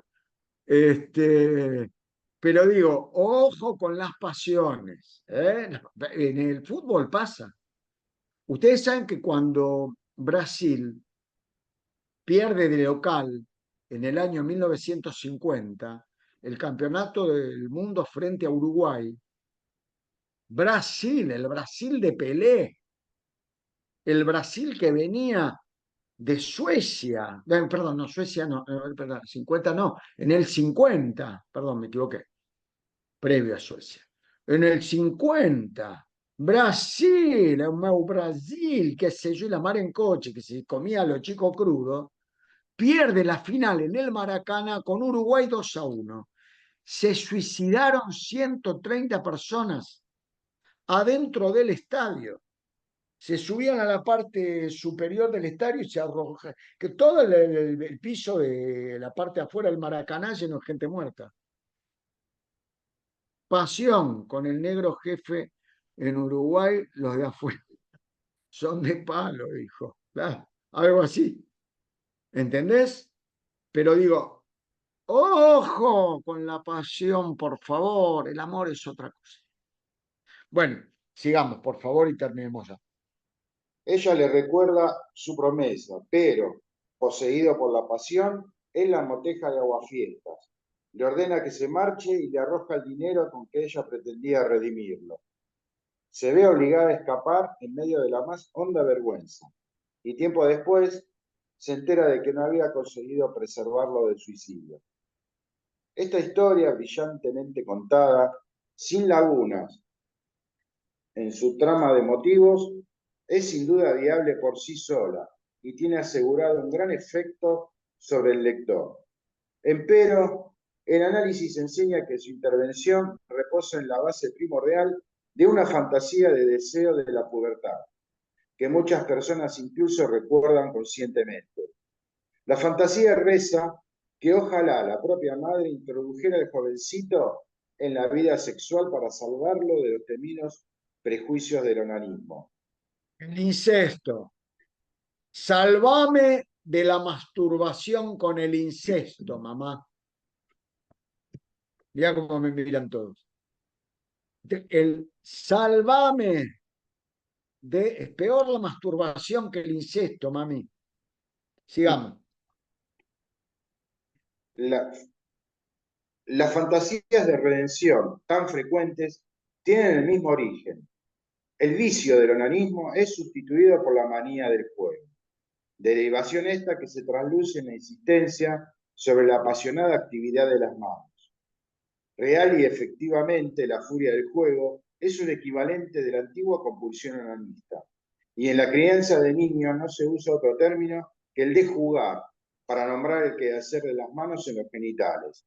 Pero digo, ojo con las pasiones, ¿eh? En el fútbol pasa. Ustedes saben que cuando Brasil pierde de local en el año 1950 el campeonato del mundo frente a Uruguay, el Brasil de Pelé, el Brasil que venía de Suecia, perdón, no, Suecia no, perdón, 50 no, en el 50, perdón, me equivoqué, previo a Suecia. En el 50, Brasil, el meu Brasil, qué sé yo, y la mar en coche, que se comía a los chicos crudos, pierde la final en el Maracaná con Uruguay 2-1. Se suicidaron 130 personas adentro del estadio. Se subían a la parte superior del estadio y se arrojaban, que todo el piso de la parte afuera del Maracaná lleno de gente muerta. Pasión con el negro jefe en Uruguay, los de afuera son de palo, dijo. Algo así. ¿Entendés? Pero digo, ojo con la pasión, por favor, el amor es otra cosa. Bueno, sigamos, por favor, y terminemos ya. Ella le recuerda su promesa, pero, poseído por la pasión, él la moteja de aguafiestas. Le ordena que se marche y le arroja el dinero con que ella pretendía redimirlo. Se ve obligada a escapar en medio de la más honda vergüenza, y tiempo después se entera de que no había conseguido preservarlo del suicidio. Esta historia, brillantemente contada, sin lagunas en su trama de motivos, es sin duda viable por sí sola y tiene asegurado un gran efecto sobre el lector. Empero, el análisis enseña que su intervención reposa en la base primordial de una fantasía de deseo de la pubertad, que muchas personas incluso recuerdan conscientemente. La fantasía reza que ojalá la propia madre introdujera al jovencito en la vida sexual para salvarlo de los temidos prejuicios del onanismo. El incesto. Salvame de la masturbación con el incesto, mamá. Mirá cómo me miran todos. El salvame es peor la masturbación que el incesto, mami. Sigamos. Las fantasías de redención tan frecuentes tienen el mismo origen. El vicio del onanismo es sustituido por la manía del juego. Derivación esta que se trasluce en la insistencia sobre la apasionada actividad de las manos. Real y efectivamente, la furia del juego es un equivalente de la antigua compulsión onanista. Y en la crianza de niños no se usa otro término que el de jugar, para nombrar el quehacer de las manos en los genitales.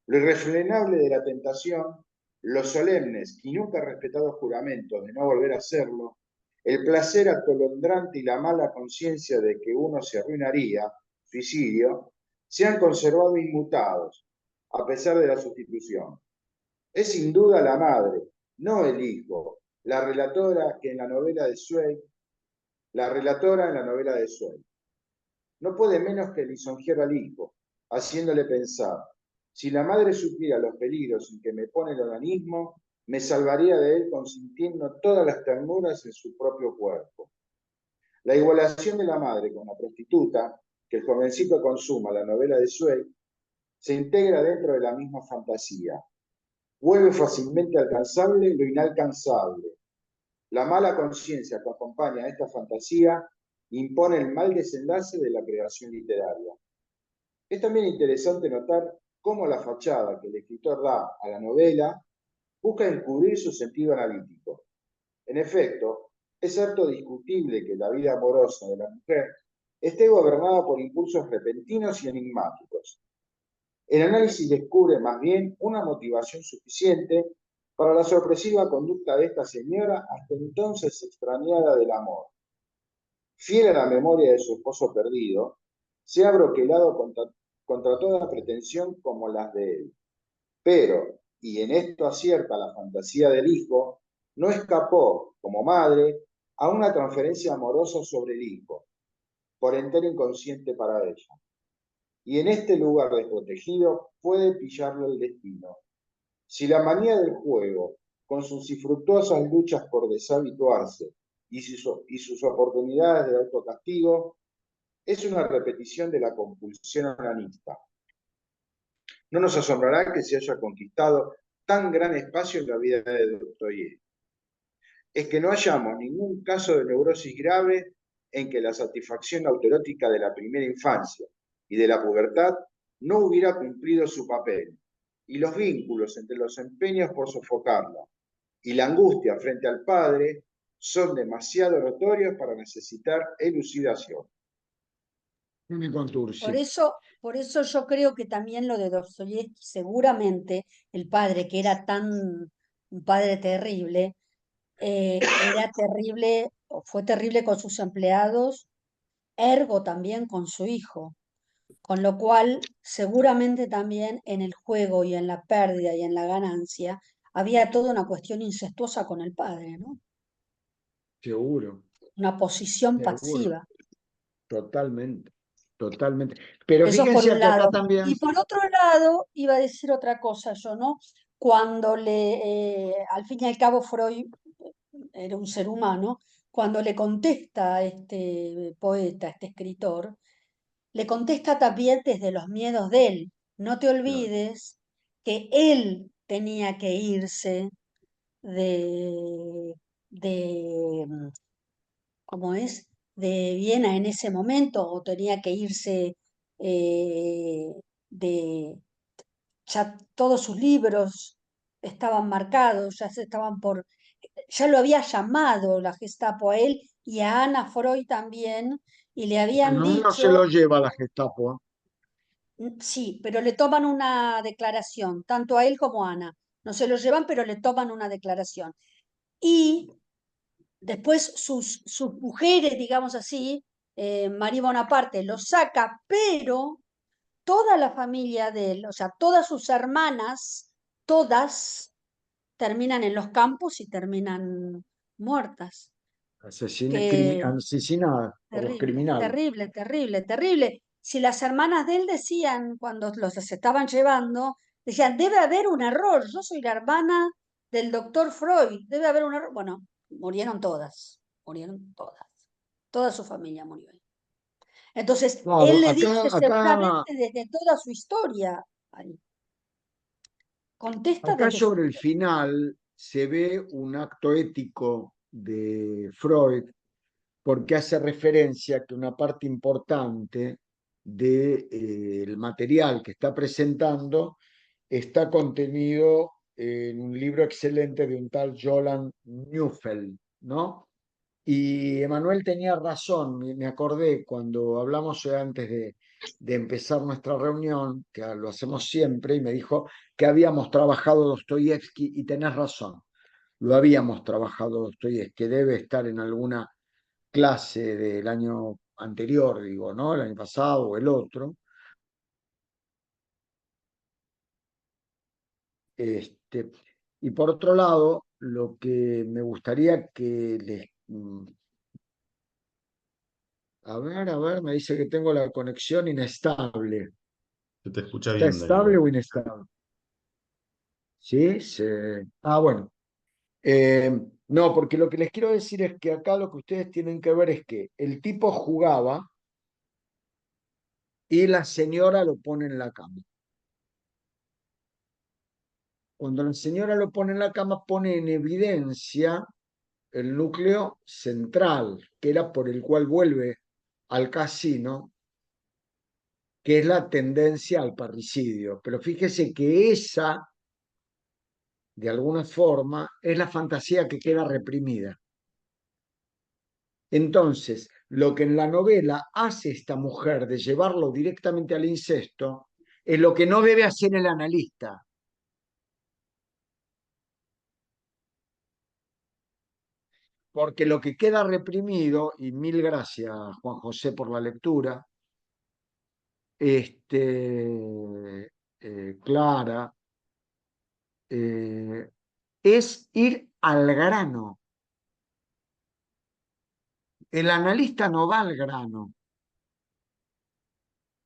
Lo irrefrenable de la tentación, los solemnes y nunca respetados juramentos de no volver a hacerlo, el placer atolondrante y la mala conciencia de que uno se arruinaría, suicidio, se han conservado inmutados, a pesar de la sustitución. Es sin duda la madre, no el hijo, la relatora en la novela de Zweig, no puede menos que lisonjear al hijo, haciéndole pensar: si la madre supiera los peligros en que me pone el onanismo, me salvaría de él consintiendo todas las ternuras en su propio cuerpo. La igualación de la madre con la prostituta, que el jovencito consuma la novela de Zweig, se integra dentro de la misma fantasía. Vuelve fácilmente alcanzable lo inalcanzable. La mala conciencia que acompaña a esta fantasía impone el mal desenlace de la creación literaria. Es también interesante notar cómo la fachada que el escritor da a la novela busca encubrir su sentido analítico. En efecto, es harto discutible que la vida amorosa de la mujer esté gobernada por impulsos repentinos y enigmáticos. El análisis descubre más bien una motivación suficiente para la sorpresiva conducta de esta señora hasta entonces extrañada del amor. Fiel a la memoria de su esposo perdido, se ha broquelado contra toda pretensión como las de él. Pero, y en esto acierta la fantasía del hijo, no escapó, como madre, a una transferencia amorosa sobre el hijo, por entero inconsciente para ella. Y en este lugar desprotegido puede pillarlo el destino. Si la manía del juego, con sus infructuosas luchas por deshabituarse y sus oportunidades de autocastigo, es una repetición de la compulsión onanista, no nos asombrará que se haya conquistado tan gran espacio en la vida de Dostoyevski. Es que no hallamos ningún caso de neurosis grave en que la satisfacción autoerótica de la primera infancia y de la pubertad no hubiera cumplido su papel, y los vínculos entre los empeños por sofocarla y la angustia frente al padre son demasiado notorios para necesitar elucidación. Por eso yo creo que también lo de Dostoyevski, seguramente el padre, que era un padre terrible, era terrible, o fue terrible con sus empleados, ergo también con su hijo. Con lo cual, seguramente también en el juego y en la pérdida y en la ganancia, había toda una cuestión incestuosa con el padre, ¿no? Seguro. Una posición Seguro. pasiva. Totalmente. Totalmente. Pero Eso por fíjense un que acá lado. también. Y por otro lado, iba a decir otra cosa yo, ¿no? Cuando al fin y al cabo Freud era un ser humano, cuando le contesta a este poeta, a este escritor, le contesta también desde los miedos de él. No te olvides que él tenía que irse de, de, ¿cómo es? De Viena en ese momento, o tenía que irse de, ya todos sus libros estaban marcados, ya se estaban por, ya lo había llamado la Gestapo a él y a Ana Freud también, y le habían Bueno, no se lo dicho, lleva la Gestapo. sí, pero le toman una declaración, tanto a él como a Ana. No se lo llevan, pero le toman una declaración. Y después sus mujeres, digamos así, María Bonaparte lo saca, pero toda la familia de él, o sea, todas sus hermanas, todas terminan en los campos y terminan muertas. Que Asesinada por los terrible, criminales. terrible, terrible, terrible. Si las hermanas de él decían, cuando los estaban llevando, decían, debe haber un error, yo soy la hermana del doctor Freud, debe haber un error. Bueno, murieron todas, toda su familia murió ahí. Entonces, Claro, él le acá, dice acá, seguramente desde toda su historia, ahí, contesta acá desde su sobre el historia. final se ve un acto ético de Freud porque hace referencia a que una parte importante del material que está presentando está contenido en un libro excelente de un tal Jolan Neufeld, ¿no? Y Emanuel tenía razón, me acordé cuando hablamos antes de empezar nuestra reunión, que lo hacemos siempre, y me dijo que habíamos trabajado Dostoyevsky, y tenés razón, lo habíamos trabajado Dostoyevsky, debe estar en alguna clase del año anterior, digo, ¿no? El año pasado o el otro. Este, y por otro lado, lo que me gustaría que les... a ver, me dice que tengo la conexión inestable. Se te escucha ¿Está bien, estable Darío. o inestable? Sí, ah, bueno. Eh, no, porque lo que les quiero decir es que acá lo que ustedes tienen que ver es que el tipo jugaba y la señora lo pone en la cama. Cuando la señora lo pone en la cama, pone en evidencia el núcleo central, que era por el cual vuelve al casino, que es la tendencia al parricidio. Pero fíjese que esa, de alguna forma, es la fantasía que queda reprimida. Entonces, lo que en la novela hace esta mujer de llevarlo directamente al incesto, es lo que no debe hacer el analista. Porque lo que queda reprimido, y mil gracias, Juan José, por la lectura, Clara, es ir al grano. El analista no va al grano.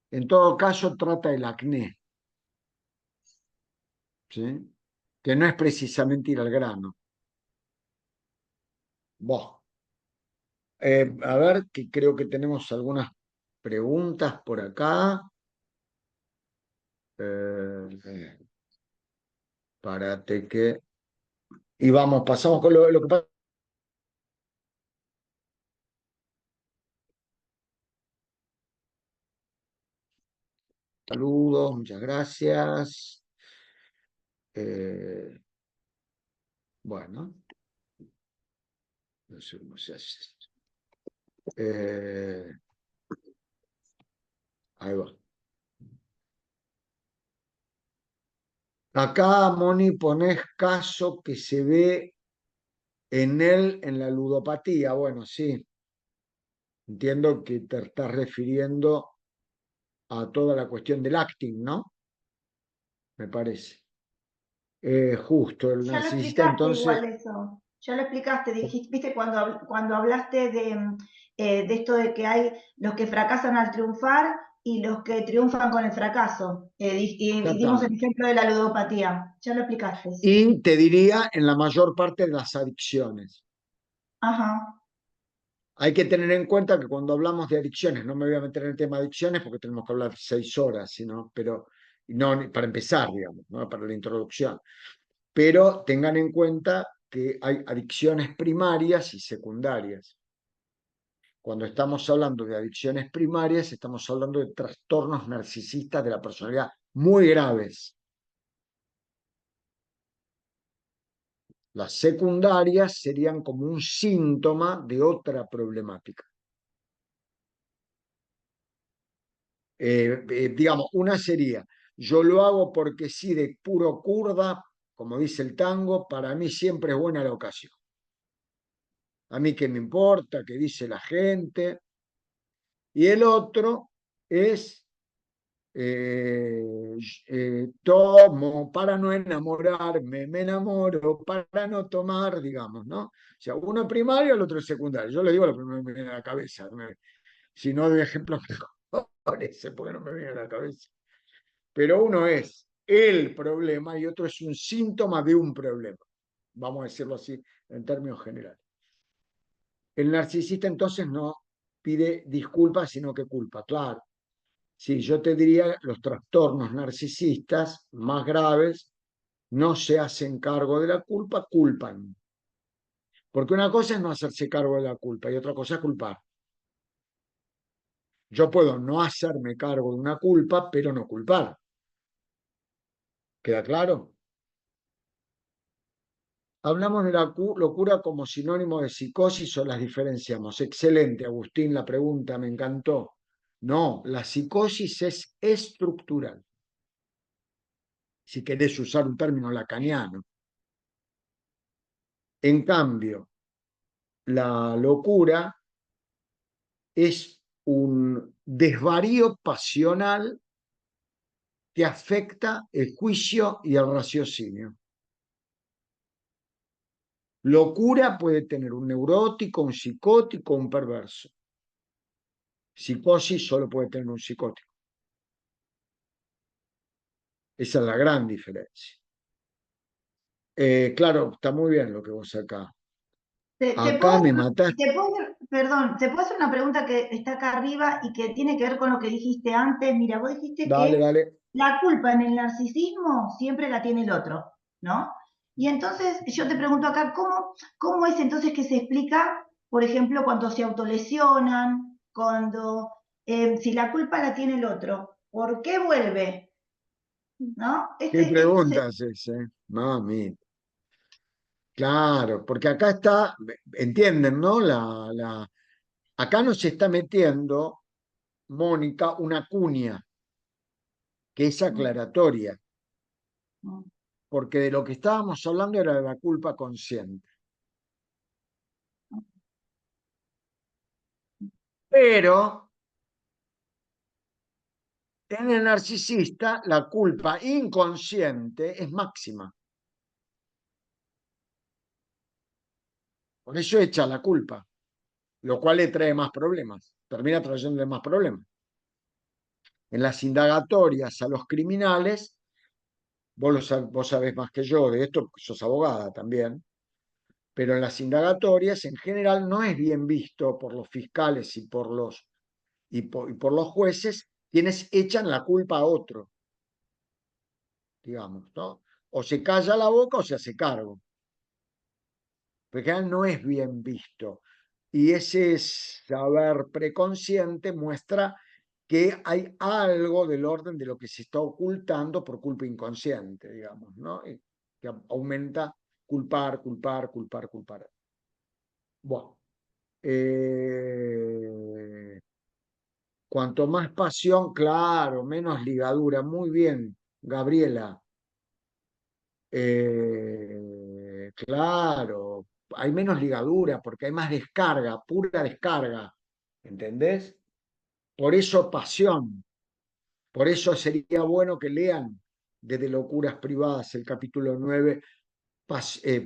En todo caso, trata el acné, ¿sí? Que no es precisamente ir al grano. Boh. A ver, que creo que tenemos algunas preguntas por acá. Eh, Párate que... Y vamos, pasamos con lo que pasa. Saludos, muchas gracias. Eh, bueno, no sé cómo se hace esto. Ahí va. Acá, Moni, ponés caso que se ve en él en la ludopatía. Bueno, sí, entiendo que te estás refiriendo a toda la cuestión del acting, ¿no? Me parece. Justo, el Ya lo narcisista explicaste entonces... igual eso. Ya lo explicaste, dijiste, viste cuando, cuando hablaste de esto de que hay los que fracasan al triunfar y los que triunfan con el fracaso. Y dimos el Exactamente. ejemplo de la ludopatía. Ya lo explicaste. Y te diría en la mayor parte de las adicciones. Ajá. Hay que tener en cuenta que cuando hablamos de adicciones, no me voy a meter en el tema de adicciones porque tenemos que hablar 6 horas, sino, pero no para empezar, digamos, ¿no? Para la introducción. Pero tengan en cuenta que hay adicciones primarias y secundarias. Cuando estamos hablando de adicciones primarias, estamos hablando de trastornos narcisistas de la personalidad muy graves. Las secundarias serían como un síntoma de otra problemática. Digamos, una sería, yo lo hago porque sí, de puro kurda, como dice el tango, para mí siempre es buena la ocasión. A mí qué me importa, qué dice la gente. Y el otro es, tomo para no enamorarme, me enamoro para no tomar, digamos, ¿no? O sea, uno es primario, el otro es secundario. Yo le digo lo primero que me viene a la cabeza. Si no doy ejemplos mejores, porque no me viene a la cabeza. Pero uno es el problema y otro es un síntoma de un problema. Vamos a decirlo así en términos generales. El narcisista entonces no pide disculpas, sino que culpa. Claro, sí, yo te diría, los trastornos narcisistas más graves no se hacen cargo de la culpa, culpan. Porque una cosa es no hacerse cargo de la culpa y otra cosa es culpar. Yo puedo no hacerme cargo de una culpa, pero no culpar. ¿Queda claro? Hablamos de la locura como sinónimo de psicosis o las diferenciamos. Excelente, Agustín, la pregunta me encantó. No, la psicosis es estructural. Si querés usar un término lacaniano. En cambio, la locura es un desvarío pasional que afecta el juicio y el raciocinio. Locura puede tener un neurótico, un psicótico, un perverso. Psicosis solo puede tener un psicótico. Esa es la gran diferencia. Claro, está muy bien lo que vos acá. Acá me mataste. Perdón, ¿te puedo hacer una pregunta que está acá arriba y que tiene que ver con lo que dijiste antes? Mira, vos dijiste Dale, que dale. la culpa en el narcisismo siempre la tiene el otro, ¿no? Y entonces yo te pregunto acá, ¿cómo es entonces que se explica, por ejemplo, cuando se autolesionan, cuando, si la culpa la tiene el otro, ¿por qué vuelve? ¿No? ¿Qué preguntas es ese? Mami. Claro, porque acá está, entienden, ¿no? Acá nos está metiendo, Mónica, una cuña, que es aclaratoria, porque de lo que estábamos hablando era de la culpa consciente. Pero en el narcisista la culpa inconsciente es máxima. Por eso echa la culpa, lo cual le trae más problemas, termina trayéndole más problemas. En las indagatorias a los criminales, vos sabés más que yo de esto, porque sos abogada también, pero en las indagatorias en general no es bien visto por los fiscales y por los jueces quienes echan la culpa a otro, digamos, ¿no? O se calla la boca o se hace cargo. Porque no es bien visto. Y ese saber preconsciente muestra que hay algo del orden de lo que se está ocultando por culpa inconsciente, digamos, ¿no? Y que aumenta culpar, culpar, culpar, culpar. Bueno, cuanto más pasión, claro, menos ligadura. Muy bien, Gabriela. Claro, hay menos ligadura porque hay más descarga, pura descarga, ¿entendés? Por eso pasión, por eso sería bueno que lean desde Locuras Privadas el capítulo 9,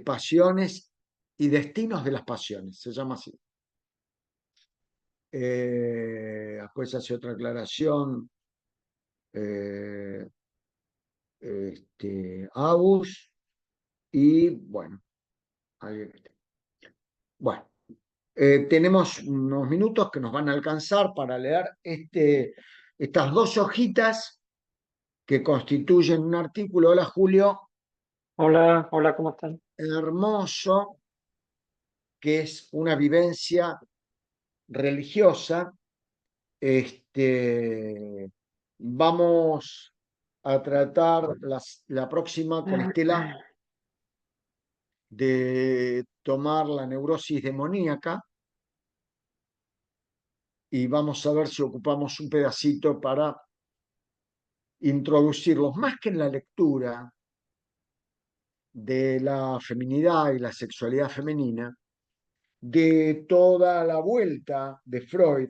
Pasiones y Destinos de las Pasiones, se llama así. Después hace otra aclaración. Agus y bueno, alguien. Bueno, tenemos unos minutos que nos van a alcanzar para leer estas dos hojitas que constituyen un artículo. Hola, Julio. Hola, hola, ¿cómo están? Hermoso, que es una vivencia religiosa. Vamos a tratar la próxima con Estela de tomar la neurosis demoníaca y vamos a ver si ocupamos un pedacito para introducirlos, más que en la lectura de la feminidad y la sexualidad femenina, de toda la vuelta de Freud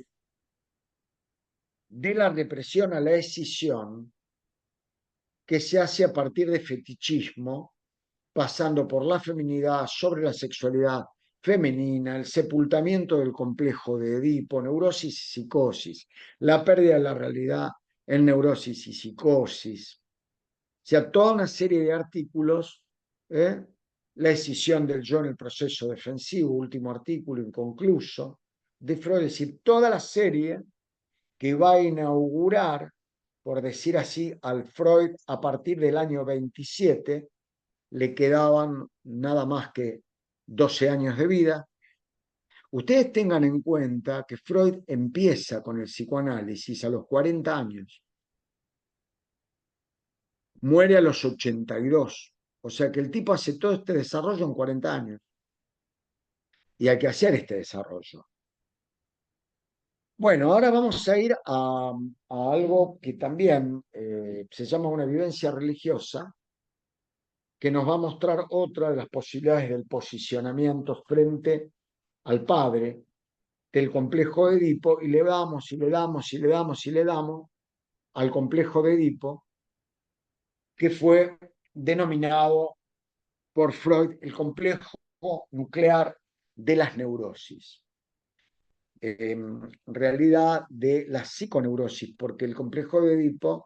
de la represión a la escisión que se hace a partir de fetichismo, pasando por la feminidad, sobre la sexualidad femenina, el sepultamiento del complejo de Edipo, neurosis y psicosis, la pérdida de la realidad en neurosis y psicosis. O sea, toda una serie de artículos, la escisión del yo en el proceso defensivo, último artículo inconcluso de Freud, es decir, toda la serie que va a inaugurar, por decir así, al Freud a partir del año 27, le quedaban nada más que 12 años de vida. Ustedes tengan en cuenta que Freud empieza con el psicoanálisis a los 40 años, muere a los 82, o sea que el tipo hace todo este desarrollo en 40 años y hay que hacer este desarrollo. Bueno, ahora vamos a ir a algo que también se llama una vivencia religiosa, que nos va a mostrar otra de las posibilidades del posicionamiento frente al padre del complejo de Edipo, y le damos y le damos y le damos y le damos al complejo de Edipo, que fue denominado por Freud el complejo nuclear de las neurosis. En realidad de la psiconeurosis, porque el complejo de Edipo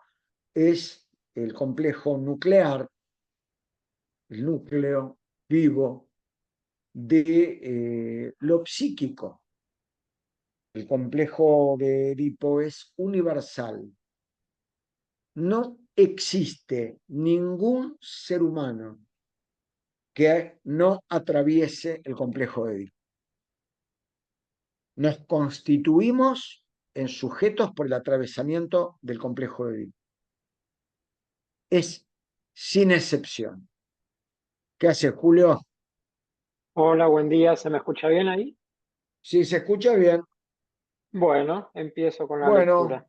es el complejo nuclear, el núcleo vivo de lo psíquico. El complejo de Edipo es universal. No existe ningún ser humano que no atraviese el complejo de Edipo. Nos constituimos en sujetos por el atravesamiento del complejo de Edipo. Es sin excepción. ¿Qué hace, Julio? Hola, buen día. ¿Se me escucha bien ahí? Si se escucha bien, Bueno, empiezo con la bueno, lectura.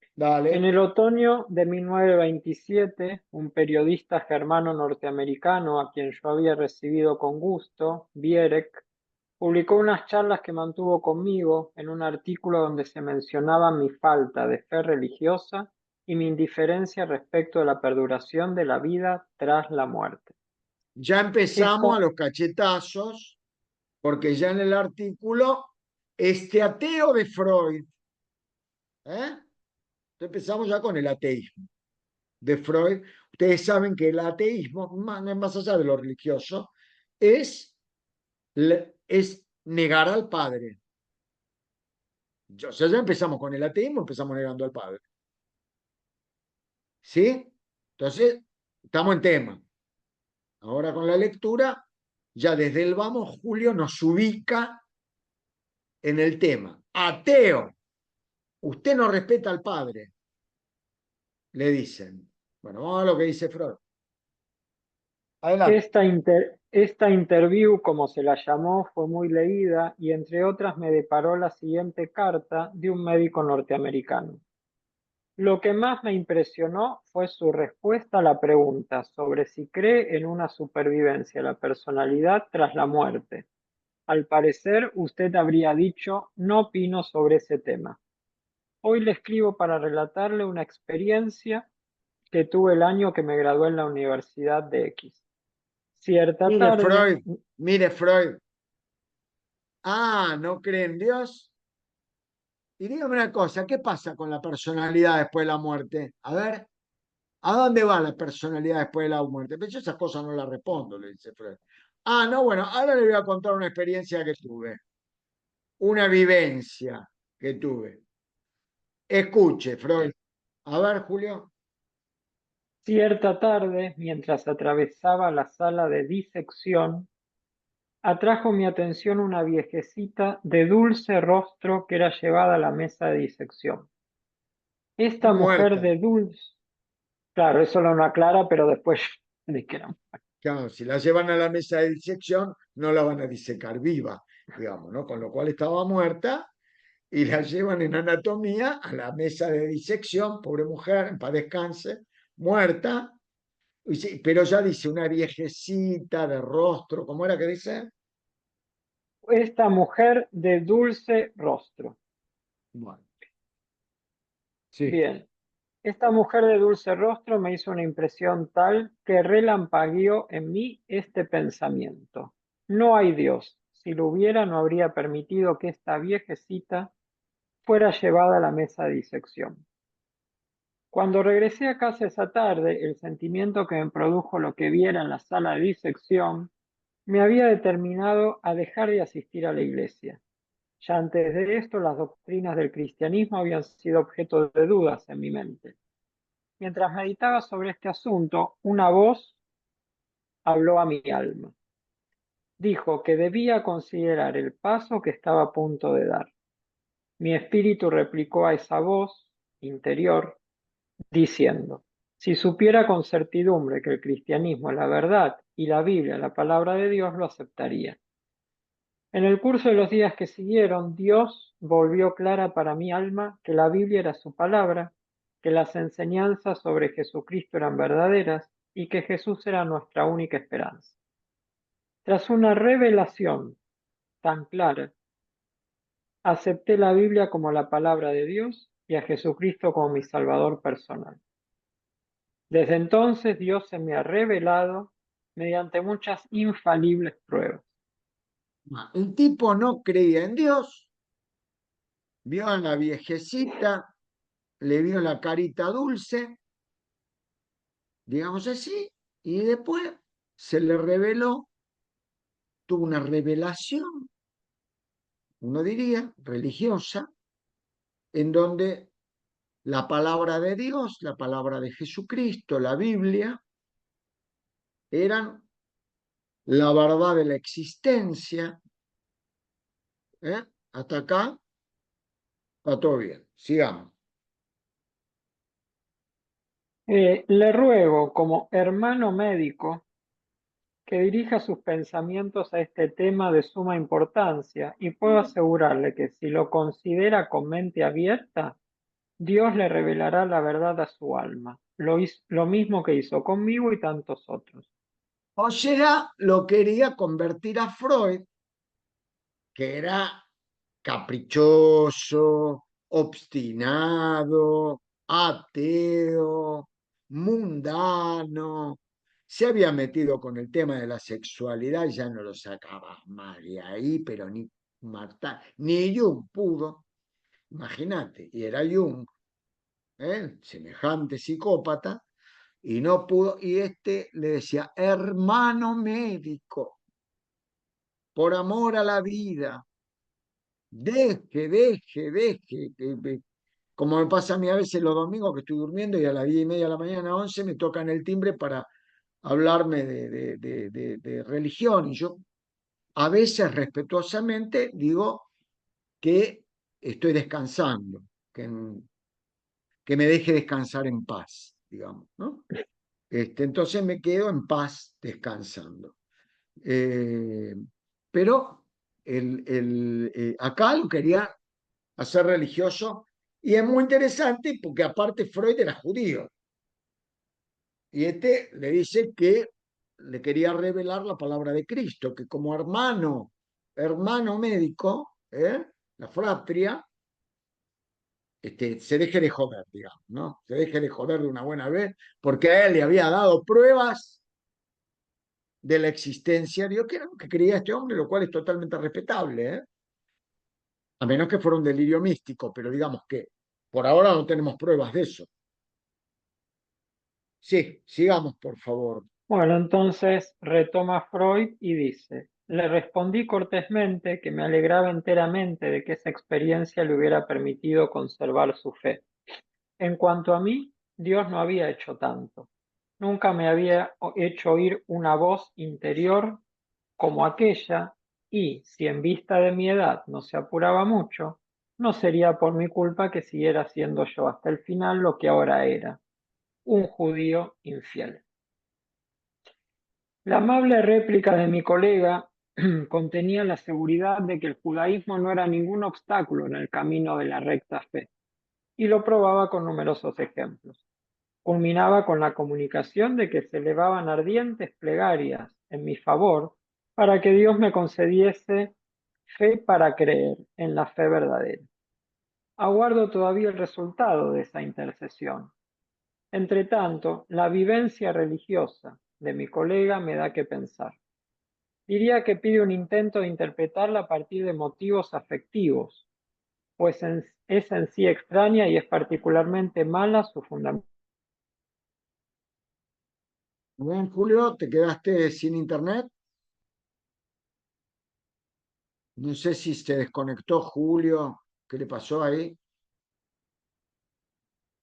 En dale. el otoño de 1927, un periodista germano norteamericano a quien yo había recibido con gusto, Bierek, publicó unas charlas que mantuvo conmigo en un artículo donde se mencionaba mi falta de fe religiosa y mi indiferencia respecto a la perduración de la vida tras la muerte. Ya empezamos a Esta, los cachetazos, porque ya en el artículo, este ateo de Freud, empezamos ya con el ateísmo de Freud. Ustedes saben que el ateísmo, más allá de lo religioso, es, es negar al padre. O sea, ya empezamos con el ateísmo, empezamos negando al padre. ¿Sí? Entonces, estamos en tema. Ahora con la lectura, ya desde el vamos, Julio nos ubica en el tema. Ateo, usted no respeta al padre, le dicen. Bueno, vamos a lo que dice Freud. Adelante. esta interview, como se la llamó, fue muy leída y entre otras me deparó la siguiente carta de un médico norteamericano. Lo que más me impresionó fue su respuesta a la pregunta sobre si cree en una supervivencia de la personalidad tras la muerte. Al parecer, usted habría dicho, no opino sobre ese tema. Hoy le escribo para relatarle una experiencia que tuve el año que me gradué en la Universidad de X. Cierta Mire, tarde, Freud, mire, Freud. Ah, ¿no cree en Dios? Y dígame una cosa, ¿qué pasa con la personalidad después de la muerte? A ver, ¿a dónde va la personalidad después de la muerte? Pero yo esas cosas no las respondo, le dice Freud. Ah, no, bueno, ahora le voy a contar una experiencia que tuve, una vivencia que tuve. Escuche, Freud. A ver, Julio. cierta tarde, mientras atravesaba la sala de disección, atrajo mi atención una viejecita de dulce rostro que era llevada a la mesa de disección. Esta mujer Muerta. de dulce, claro, eso no lo aclara, pero después de que era. Claro, si la llevan a la mesa de disección, no la van a disecar viva, digamos, ¿no? Con lo cual estaba muerta y la llevan en anatomía a la mesa de disección, pobre mujer, en paz descanse, muerta, pero ya dice una viejecita de rostro, ¿cómo era que dice? Esta mujer de dulce rostro. Bueno, Sí. Bien, esta mujer de dulce rostro me hizo una impresión tal que relampagueó en mí este pensamiento. No hay Dios. Si lo hubiera, no habría permitido que esta viejecita fuera llevada a la mesa de disección. Cuando regresé a casa esa tarde, el sentimiento que me produjo lo que viera en la sala de disección me había determinado a dejar de asistir a la iglesia. Ya antes de esto, las doctrinas del cristianismo habían sido objeto de dudas en mi mente. Mientras meditaba sobre este asunto, una voz habló a mi alma. Dijo que debía considerar el paso que estaba a punto de dar. Mi espíritu replicó a esa voz interior, diciendo, si supiera con certidumbre que el cristianismo es la verdad y la Biblia la palabra de Dios, lo aceptaría. En el curso de los días que siguieron, Dios volvió clara para mi alma que la Biblia era su palabra, que las enseñanzas sobre Jesucristo eran verdaderas y que Jesús era nuestra única esperanza. Tras una revelación tan clara, acepté la Biblia como la palabra de Dios y a Jesucristo como mi Salvador personal. Desde entonces Dios se me ha revelado mediante muchas infalibles pruebas. El tipo no creía en Dios, vio a la viejecita, le vio la carita dulce, digamos así, y después se le reveló, tuvo una revelación, uno diría, religiosa, en donde la palabra de Dios, la palabra de Jesucristo, la Biblia, eran la verdad de la existencia. ¿Eh? Hasta acá está todo bien. Sigamos. Le ruego, como hermano médico, que dirija sus pensamientos a este tema de suma importancia y puedo asegurarle que si lo considera con mente abierta, Dios le revelará la verdad a su alma, lo mismo que hizo conmigo y tantos otros. O sea, lo quería convertir a Freud, que era caprichoso, obstinado, ateo, mundano. Se había metido con el tema de la sexualidad, ya no lo sacaba más de ahí, pero ni Marta, ni Jung pudo. Imagínate, y era Jung, semejante psicópata, y no pudo, y este le decía, hermano médico, por amor a la vida, deje, como me pasa a mí a veces los domingos que estoy durmiendo y a las 10:30 de la mañana, 11, me tocan el timbre para hablarme de religión, y yo a veces respetuosamente digo que estoy descansando, que me deje descansar en paz, digamos, ¿no? Entonces me quedo en paz descansando. Eh, pero acá lo quería hacer religioso y es muy interesante porque aparte Freud era judío y le dice que le quería revelar la palabra de Cristo, que como hermano médico, la fratria, se deje de joder, digamos, ¿no? Se deje de joder de una buena vez, porque a él le había dado pruebas de la existencia de Dios, que era lo que creía este hombre, lo cual es totalmente respetable, a menos que fuera un delirio místico, pero digamos que por ahora no tenemos pruebas de eso. Sí, sigamos, por favor. Bueno, entonces retoma Freud y dice, le respondí cortésmente que me alegraba enteramente de que esa experiencia le hubiera permitido conservar su fe. En cuanto a mí, Dios no había hecho tanto. Nunca me había hecho oír una voz interior como aquella, y si en vista de mi edad no se apuraba mucho, no sería por mi culpa que siguiera siendo yo hasta el final lo que ahora era, un judío infiel. La amable réplica de mi colega contenía la seguridad de que el judaísmo no era ningún obstáculo en el camino de la recta fe, y lo probaba con numerosos ejemplos. Culminaba con la comunicación de que se elevaban ardientes plegarias en mi favor para que Dios me concediese fe para creer en la fe verdadera. Aguardo todavía el resultado de esa intercesión. Entretanto, la vivencia religiosa de mi colega me da que pensar. Diría que pide un intento de interpretarla a partir de motivos afectivos, pues es en sí extraña y es particularmente mala su fundamento. Bien, Julio, ¿te quedaste sin internet? No sé si se desconectó Julio, ¿qué le pasó ahí?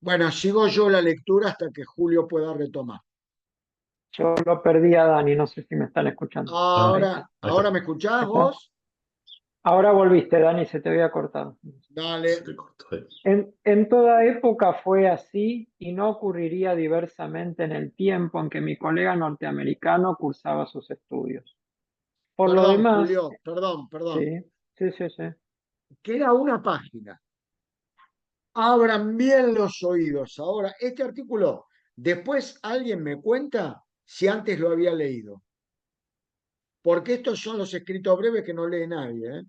Bueno, sigo yo la lectura hasta que Julio pueda retomar. Yo lo perdí a Dani, no sé si me están escuchando. Ahora ¿me escuchás ¿Está? vos? Ahora volviste, Dani, se te había cortado. Dale. En toda época fue así y no ocurriría diversamente en el tiempo en que mi colega norteamericano cursaba sus estudios. Por lo Perdón, demás, Julio, perdón. sí, sí. Queda una página. Abran bien los oídos. Ahora, este artículo, después alguien me cuenta si antes lo había leído. Porque estos son los escritos breves que no lee nadie, ¿eh?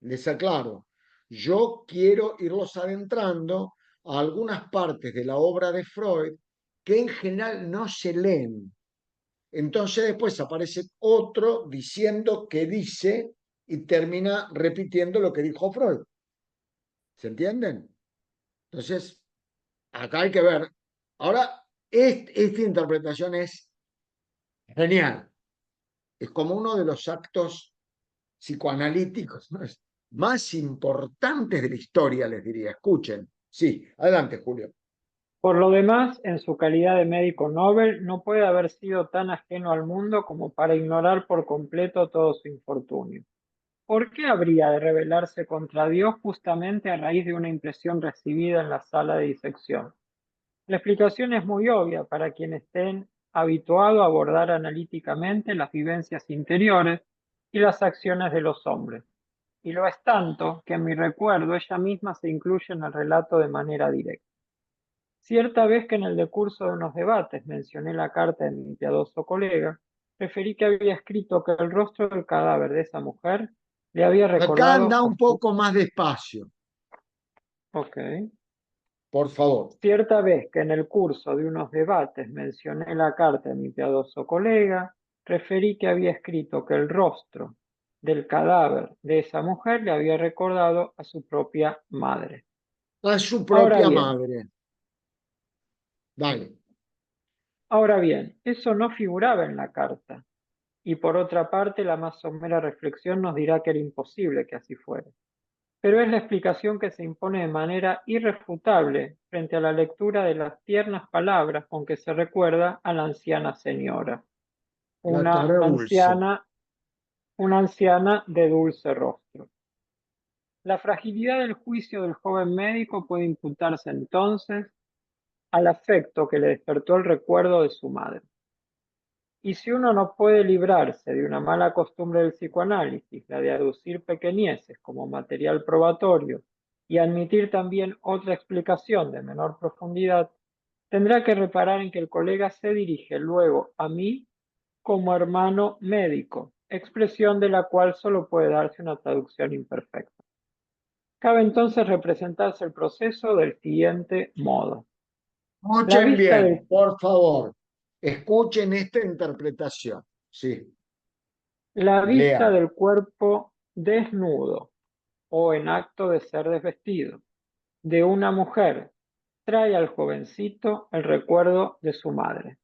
Les aclaro. Yo quiero irlos adentrando a algunas partes de la obra de Freud que en general no se leen. Entonces después aparece otro diciendo que dice y termina repitiendo lo que dijo Freud. ¿Se entienden? Entonces, acá hay que ver. Ahora, esta interpretación es genial. Es como uno de los actos psicoanalíticos, ¿no? Más importantes de la historia, les diría. Escuchen. Sí, adelante, Julio. Por lo demás, en su calidad de médico Nobel, no puede haber sido tan ajeno al mundo como para ignorar por completo todo su infortunio. ¿Por qué habría de rebelarse contra Dios justamente a raíz de una impresión recibida en la sala de disección? La explicación es muy obvia para quienes estén habituados a abordar analíticamente las vivencias interiores y las acciones de los hombres. Y lo es tanto que en mi recuerdo ella misma se incluye en el relato de manera directa. Cierta vez que en el decurso de unos debates mencioné la carta de mi piadoso colega, referí que había escrito que el rostro del cadáver de esa mujer le había Acá recordado anda a un su... poco más despacio, Ok. por favor. Cierta vez que en el curso de unos debates mencioné la carta de mi piadoso colega, referí que había escrito que el rostro del cadáver de esa mujer le había recordado a su propia madre. A su Ahora propia bien, madre. Dale. ahora bien, eso no figuraba en la carta, y por otra parte la más somera reflexión nos dirá que era imposible que así fuera. Pero es la explicación que se impone de manera irrefutable frente a la lectura de las tiernas palabras con que se recuerda a la anciana señora, La una cara dulce. anciana, una anciana de dulce rostro. La fragilidad del juicio del joven médico puede imputarse entonces al afecto que le despertó el recuerdo de su madre. Y si uno no puede librarse de una mala costumbre del psicoanálisis, la de aducir pequeñeces como material probatorio y admitir también otra explicación de menor profundidad, tendrá que reparar en que el colega se dirige luego a mí como hermano médico, expresión de la cual solo puede darse una traducción imperfecta. Cabe entonces representarse el proceso del siguiente modo. La Escuchen vista bien, del por favor. Escuchen esta interpretación. Sí, La vista lean. del cuerpo desnudo o en acto de ser desvestido de una mujer trae al jovencito el recuerdo de su madre.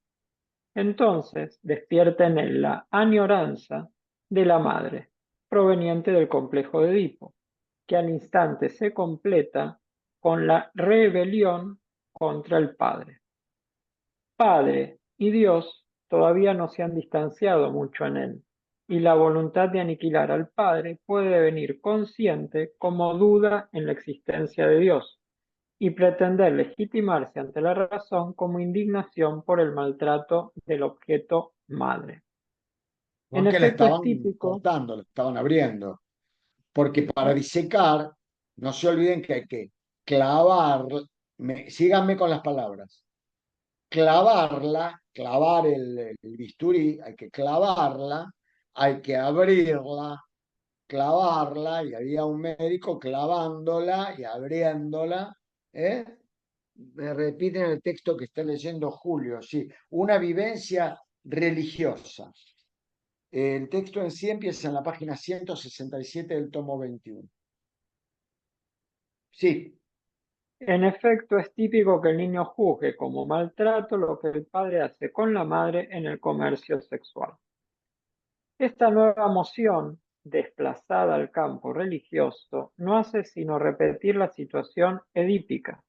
Entonces despierta en él la añoranza de la madre, proveniente del complejo de Edipo, que al instante se completa con la rebelión contra el padre. Padre y Dios todavía no se han distanciado mucho en él, y la voluntad de aniquilar al Padre puede venir consciente como duda en la existencia de Dios, y pretender legitimarse ante la razón como indignación por el maltrato del objeto madre. En Porque la efecto, es estaban típico, cortando, la estaban abriendo. Porque para disecar, no se olviden que hay que clavar, síganme con las palabras, clavarla, clavar el bisturí, hay que clavarla, hay que abrirla, clavarla y había un médico clavándola y abriéndola. ¿Eh? Me repiten el texto que está leyendo Julio, sí, una vivencia religiosa. El texto en sí empieza en la página 167 del tomo 21. Sí. En efecto, es típico que el niño juzgue como maltrato lo que el padre hace con la madre en el comercio sexual. Esta nueva moción, desplazada al campo religioso, no hace sino repetir la situación edípica,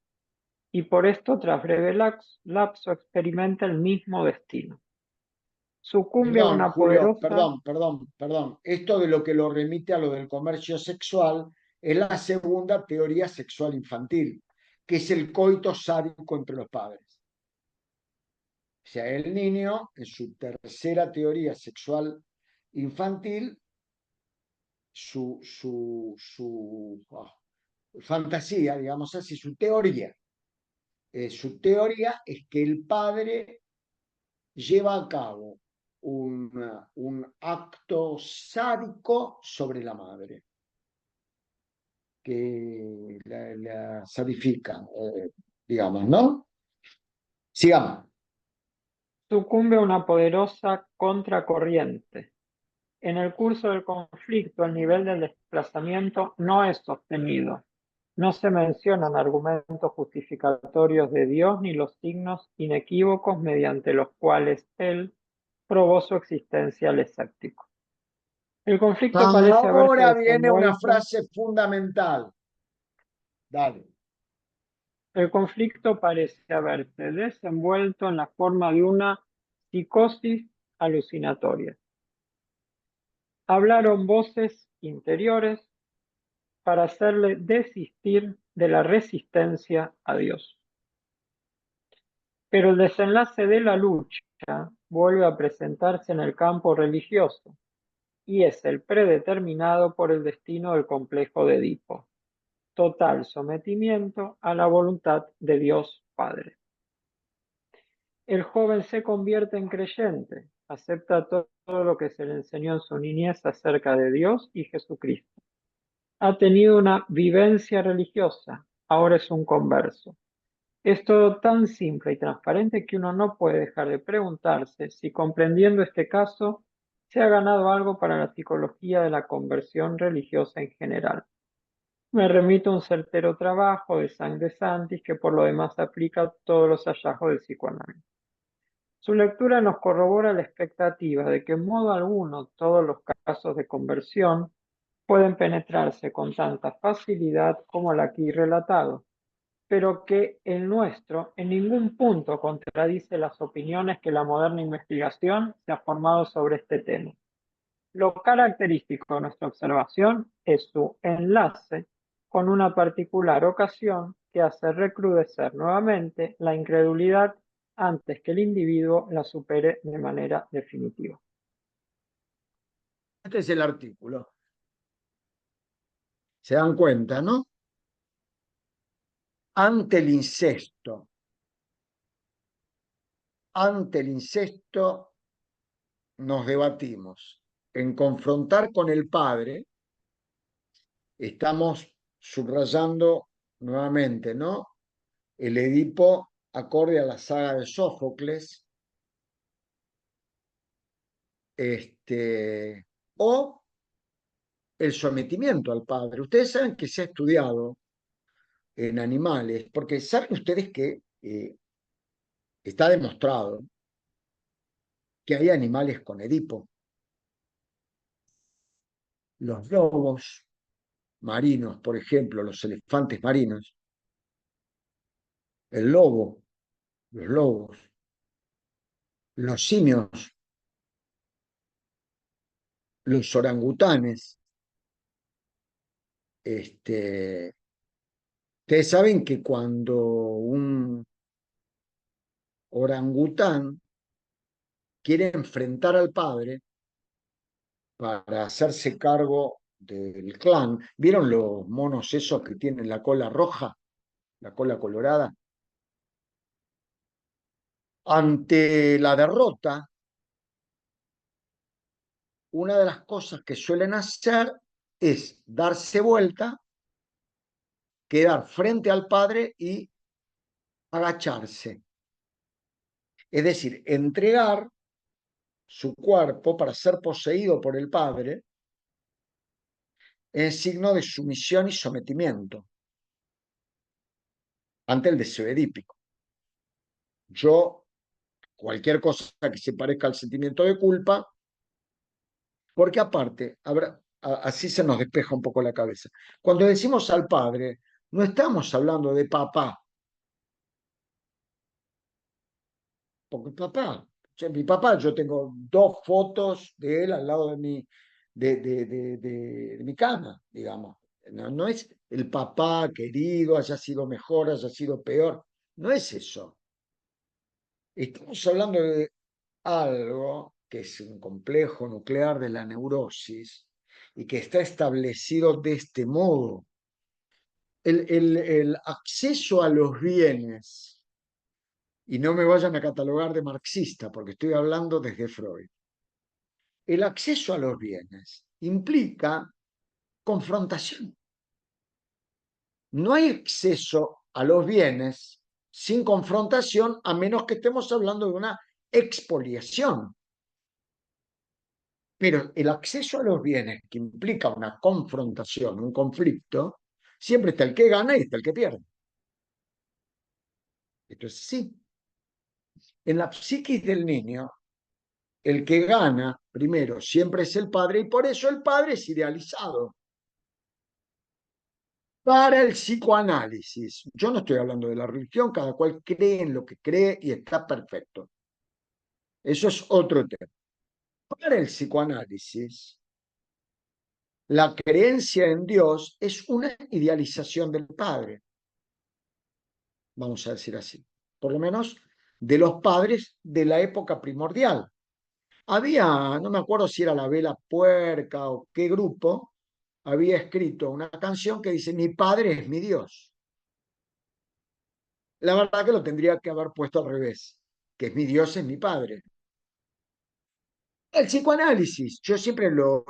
y por esto tras breve lapso experimenta el mismo destino. Sucumbe a Perdón, una Julio, poderosa... perdón. Esto de lo que lo remite a lo del comercio sexual es la segunda teoría sexual infantil, que es el coito sádico entre los padres. O sea, el niño, en su tercera teoría sexual infantil, su fantasía, digamos así, su teoría es que el padre lleva a cabo un acto sádico sobre la madre, que la sadifica, digamos, ¿no? Sigamos. Sucumbe a una poderosa contracorriente. En el curso del conflicto, el nivel del desplazamiento no es sostenido. No se mencionan argumentos justificatorios de Dios ni los signos inequívocos mediante los cuales Él probó su existencia al escéptico. El conflicto parece haberse Ahora viene una desenvuelto. frase fundamental. Dale. El conflicto parece haberse desenvuelto en la forma de una psicosis alucinatoria. Hablaron voces interiores para hacerle desistir de la resistencia a Dios. Pero el desenlace de la lucha vuelve a presentarse en el campo religioso y es el predeterminado por el destino del complejo de Edipo: total sometimiento a la voluntad de Dios Padre. El joven se convierte en creyente, acepta todo lo que se le enseñó en su niñez acerca de Dios y Jesucristo. Ha tenido una vivencia religiosa, ahora es un converso. Es todo tan simple y transparente que uno no puede dejar de preguntarse si, comprendiendo este caso, se ha ganado algo para la psicología de la conversión religiosa en general. Me remito a un certero trabajo de Sang de Santis que por lo demás aplica todos los hallazgos del psicoanálisis. Su lectura nos corrobora la expectativa de que en modo alguno todos los casos de conversión pueden penetrarse con tanta facilidad como el aquí relatado, pero que el nuestro en ningún punto contradice las opiniones que la moderna investigación se ha formado sobre este tema. Lo característico de nuestra observación es su enlace con una particular ocasión que hace recrudecer nuevamente la incredulidad antes que el individuo la supere de manera definitiva. Este es el artículo. ¿Se dan cuenta, no? Ante el incesto nos debatimos en confrontar con el padre. Estamos subrayando nuevamente, ¿no? El Edipo acorde a la saga de Sófocles, o el sometimiento al padre. Ustedes saben que se ha estudiado en animales, porque saben ustedes que está demostrado que hay animales con Edipo. Los lobos marinos, por ejemplo, los elefantes marinos, el lobo, los lobos, los simios, los orangutanes. Ustedes saben que cuando un orangután quiere enfrentar al padre para hacerse cargo del clan, ¿vieron los monos esos que tienen la cola roja, la cola colorada? Ante la derrota, una de las cosas que suelen hacer es darse vuelta, quedar frente al padre y agacharse. Es decir, entregar su cuerpo para ser poseído por el padre en signo de sumisión y sometimiento ante el deseo edípico. Yo, cualquier cosa que se parezca al sentimiento de culpa, porque aparte, así se nos despeja un poco la cabeza. Cuando decimos al padre, no estamos hablando de papá, porque mi papá, yo tengo 2 fotos de él al lado de mi cama, digamos. No es el papá querido, haya sido mejor, haya sido peor. No es eso. Estamos hablando de algo que es un complejo nuclear de la neurosis y que está establecido de este modo. El acceso a los bienes, y no me vayan a catalogar de marxista porque estoy hablando desde Freud, el acceso a los bienes implica confrontación. No hay acceso a los bienes sin confrontación a menos que estemos hablando de una expoliación. Pero el acceso a los bienes que implica una confrontación, un conflicto, siempre está el que gana y está el que pierde. Esto es así. En la psiquis del niño, el que gana primero siempre es el padre y por eso el padre es idealizado. Para el psicoanálisis, yo no estoy hablando de la religión, cada cual cree en lo que cree y está perfecto. Eso es otro tema. Para el psicoanálisis, la creencia en Dios es una idealización del padre, vamos a decir así, por lo menos de los padres de la época primordial. Había, no me acuerdo si era la Vela Puerca o qué grupo, había escrito una canción que dice, mi padre es mi Dios. La verdad que lo tendría que haber puesto al revés, que mi Dios es mi padre. El psicoanálisis, yo siempre lo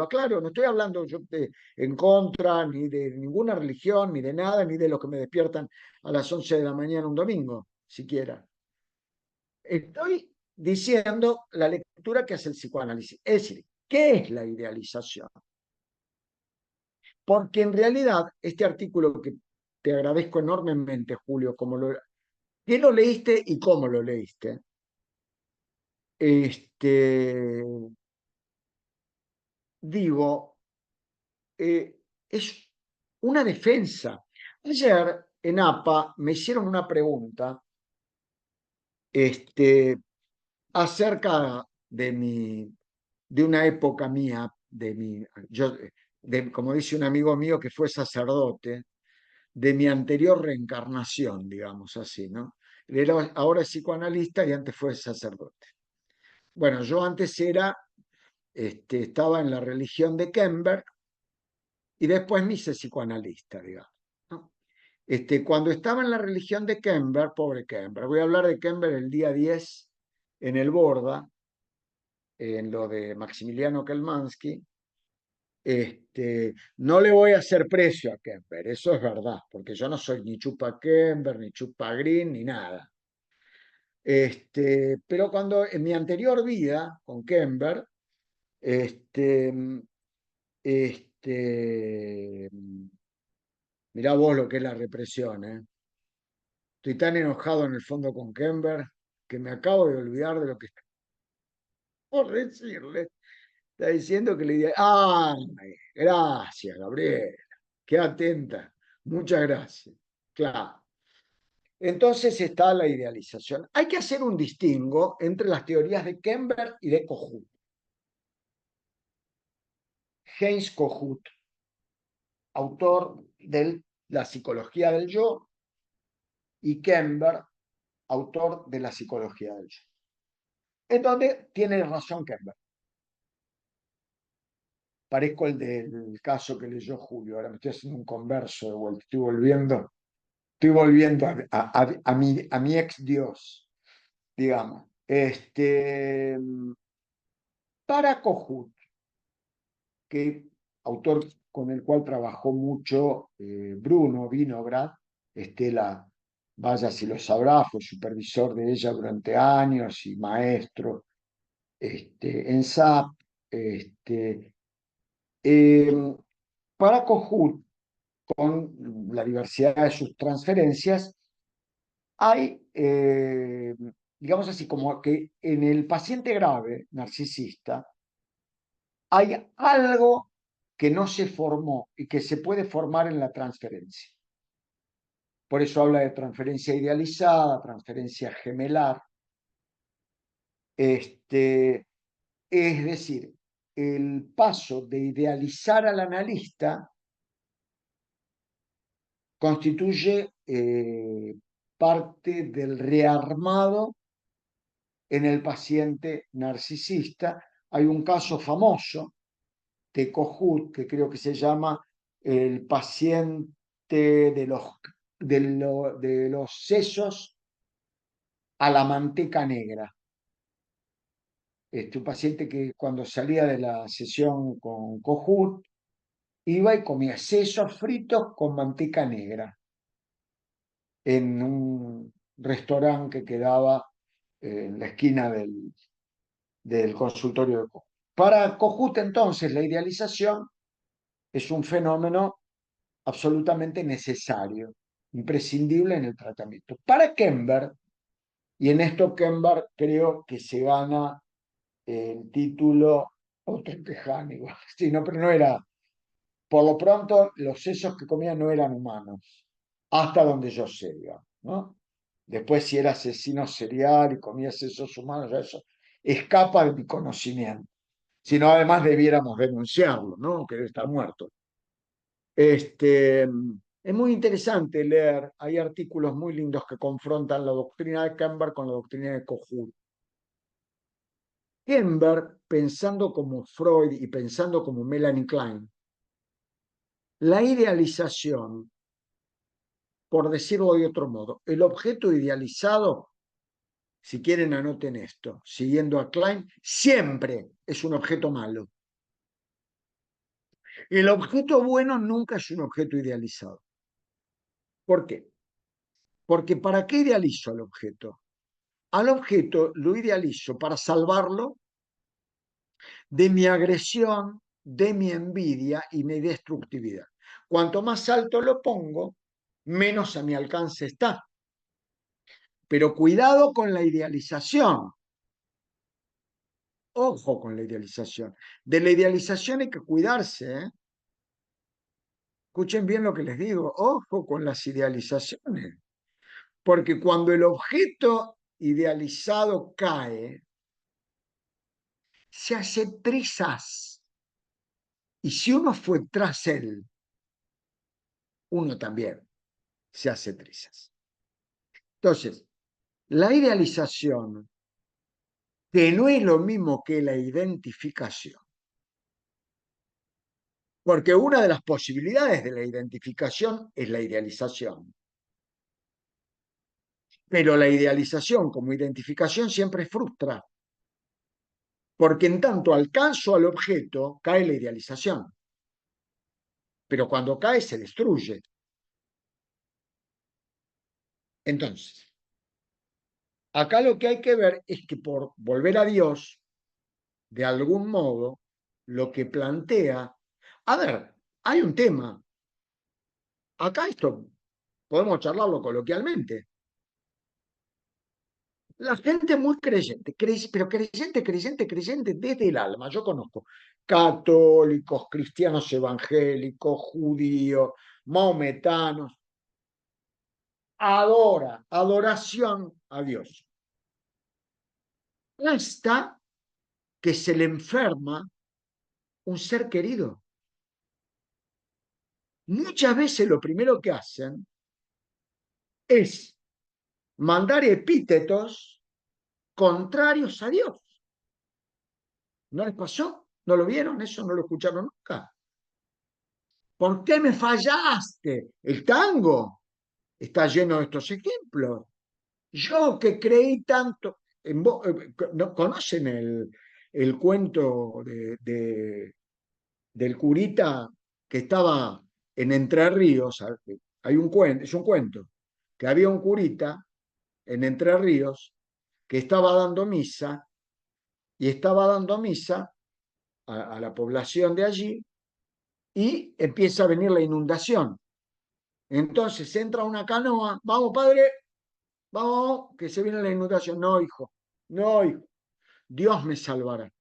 aclaro, no estoy hablando yo en contra ni de ninguna religión, ni de nada, ni de los que me despiertan a las 11 de la mañana un domingo, siquiera. Estoy diciendo la lectura que hace el psicoanálisis. Es decir, ¿qué es la idealización? Porque en realidad este artículo que te agradezco enormemente, Julio, que lo leíste y cómo lo leíste. Digo, es una defensa. Ayer en APA me hicieron una pregunta acerca de una época mía, como dice un amigo mío que fue sacerdote, de mi anterior reencarnación, digamos así, ¿no? Ahora es psicoanalista y antes fue sacerdote. Bueno, yo antes estaba en la religión de Kember y después me hice psicoanalista, digamos, ¿no? Cuando estaba en la religión de Kember, pobre Kember, voy a hablar de Kember el día 10 en el Borda, en lo de Maximiliano Kelmansky. No le voy a hacer precio a Kemper, eso es verdad, porque yo no soy ni chupa Kemper, ni chupa Green, ni nada. Pero cuando en mi anterior vida con Kemper, mirá vos lo que es la represión, ¿eh? Estoy tan enojado en el fondo con Kemper que me acabo de olvidar de lo que está por decirle. Está diciendo que le diga, gracias, Gabriela, qué atenta, muchas gracias. Claro. Entonces está la idealización. Hay que hacer un distingo entre las teorías de Kemper y de Kohut. Heinz Kohut, autor de La psicología del yo, y Kemper, autor de La psicología del yo. En donde tiene razón Kemper. Parezco el del caso que leyó Julio, ahora me estoy haciendo un converso de vuelta, estoy volviendo a mi ex Dios, digamos. Para Kohut, que autor con el cual trabajó mucho Bruno Vinograd. Estela, vaya si lo sabrá, fue supervisor de ella durante años y maestro en SAP. Eh, para Kohut, con la diversidad de sus transferencias, hay, digamos así, como que en el paciente grave narcisista hay algo que no se formó y que se puede formar en la transferencia. Por eso habla de transferencia idealizada, transferencia gemelar. Es decir, el paso de idealizar al analista constituye parte del rearmado en el paciente narcisista. Hay un caso famoso de Kohut que creo que se llama el paciente de los sesos a la manteca negra. Un paciente que cuando salía de la sesión con Kohut iba y comía sesos fritos con manteca negra en un restaurante que quedaba en la esquina del consultorio de Kohut. Para Kohut, entonces, la idealización es un fenómeno absolutamente necesario, imprescindible en el tratamiento. Para Kember, y en esto Kember creo que se gana el título otro tejano igual, sí, no, pero no era, por lo pronto los sesos que comía no eran humanos, hasta donde yo sé, digamos, ¿no? Después si era asesino serial y comía sesos humanos, ya eso escapa de mi conocimiento. Si no, además debiéramos denunciarlo, ¿no? Que debe estar muerto. Es muy interesante leer, hay artículos muy lindos que confrontan la doctrina de Kember con la doctrina de Kohut. Kember, pensando como Freud y pensando como Melanie Klein, la idealización, por decirlo de otro modo, el objeto idealizado, si quieren anoten esto, siguiendo a Klein, siempre es un objeto malo. El objeto bueno nunca es un objeto idealizado. ¿Por qué? Porque ¿para qué idealizo al objeto? Al objeto lo idealizo para salvarlo de mi agresión, de mi envidia y mi destructividad. Cuanto más alto lo pongo, menos a mi alcance está. Pero cuidado con la idealización. Ojo con la idealización. De la idealización hay que cuidarse, ¿eh? Escuchen bien lo que les digo. Ojo con las idealizaciones. Porque cuando el objeto idealizado cae, se hace trizas. Y si uno fue tras él, uno también se hace trizas. Entonces, la idealización, que no es lo mismo que la identificación, porque una de las posibilidades de la identificación es la idealización. Pero la idealización como identificación siempre frustra, porque en tanto alcanzo al objeto, cae la idealización. Pero cuando cae, se destruye. Entonces, acá lo que hay que ver es que por volver a Dios, de algún modo, lo que plantea... A ver, hay un tema. Acá esto podemos charlarlo coloquialmente. La gente muy creyente, pero creyente desde el alma. Yo conozco católicos, cristianos evangélicos, judíos, maometanos. Adoración a Dios. Hasta que se le enferma un ser querido. Muchas veces lo primero que hacen es mandar epítetos contrarios a Dios. ¿No les pasó? ¿No lo vieron? Eso no lo escucharon nunca. ¿Por qué me fallaste? El tango está lleno de estos ejemplos. Yo que creí tanto en vos, ¿no conocen el cuento de del curita que estaba en Entre Ríos. Hay un cuento, es un cuento, que había un curita en Entre Ríos que estaba dando misa y estaba dando misa a la población de allí y empieza a venir la inundación. Entonces entra una canoa, vamos padre, vamos, que se viene la inundación. No, hijo, no, hijo, Dios me salvará.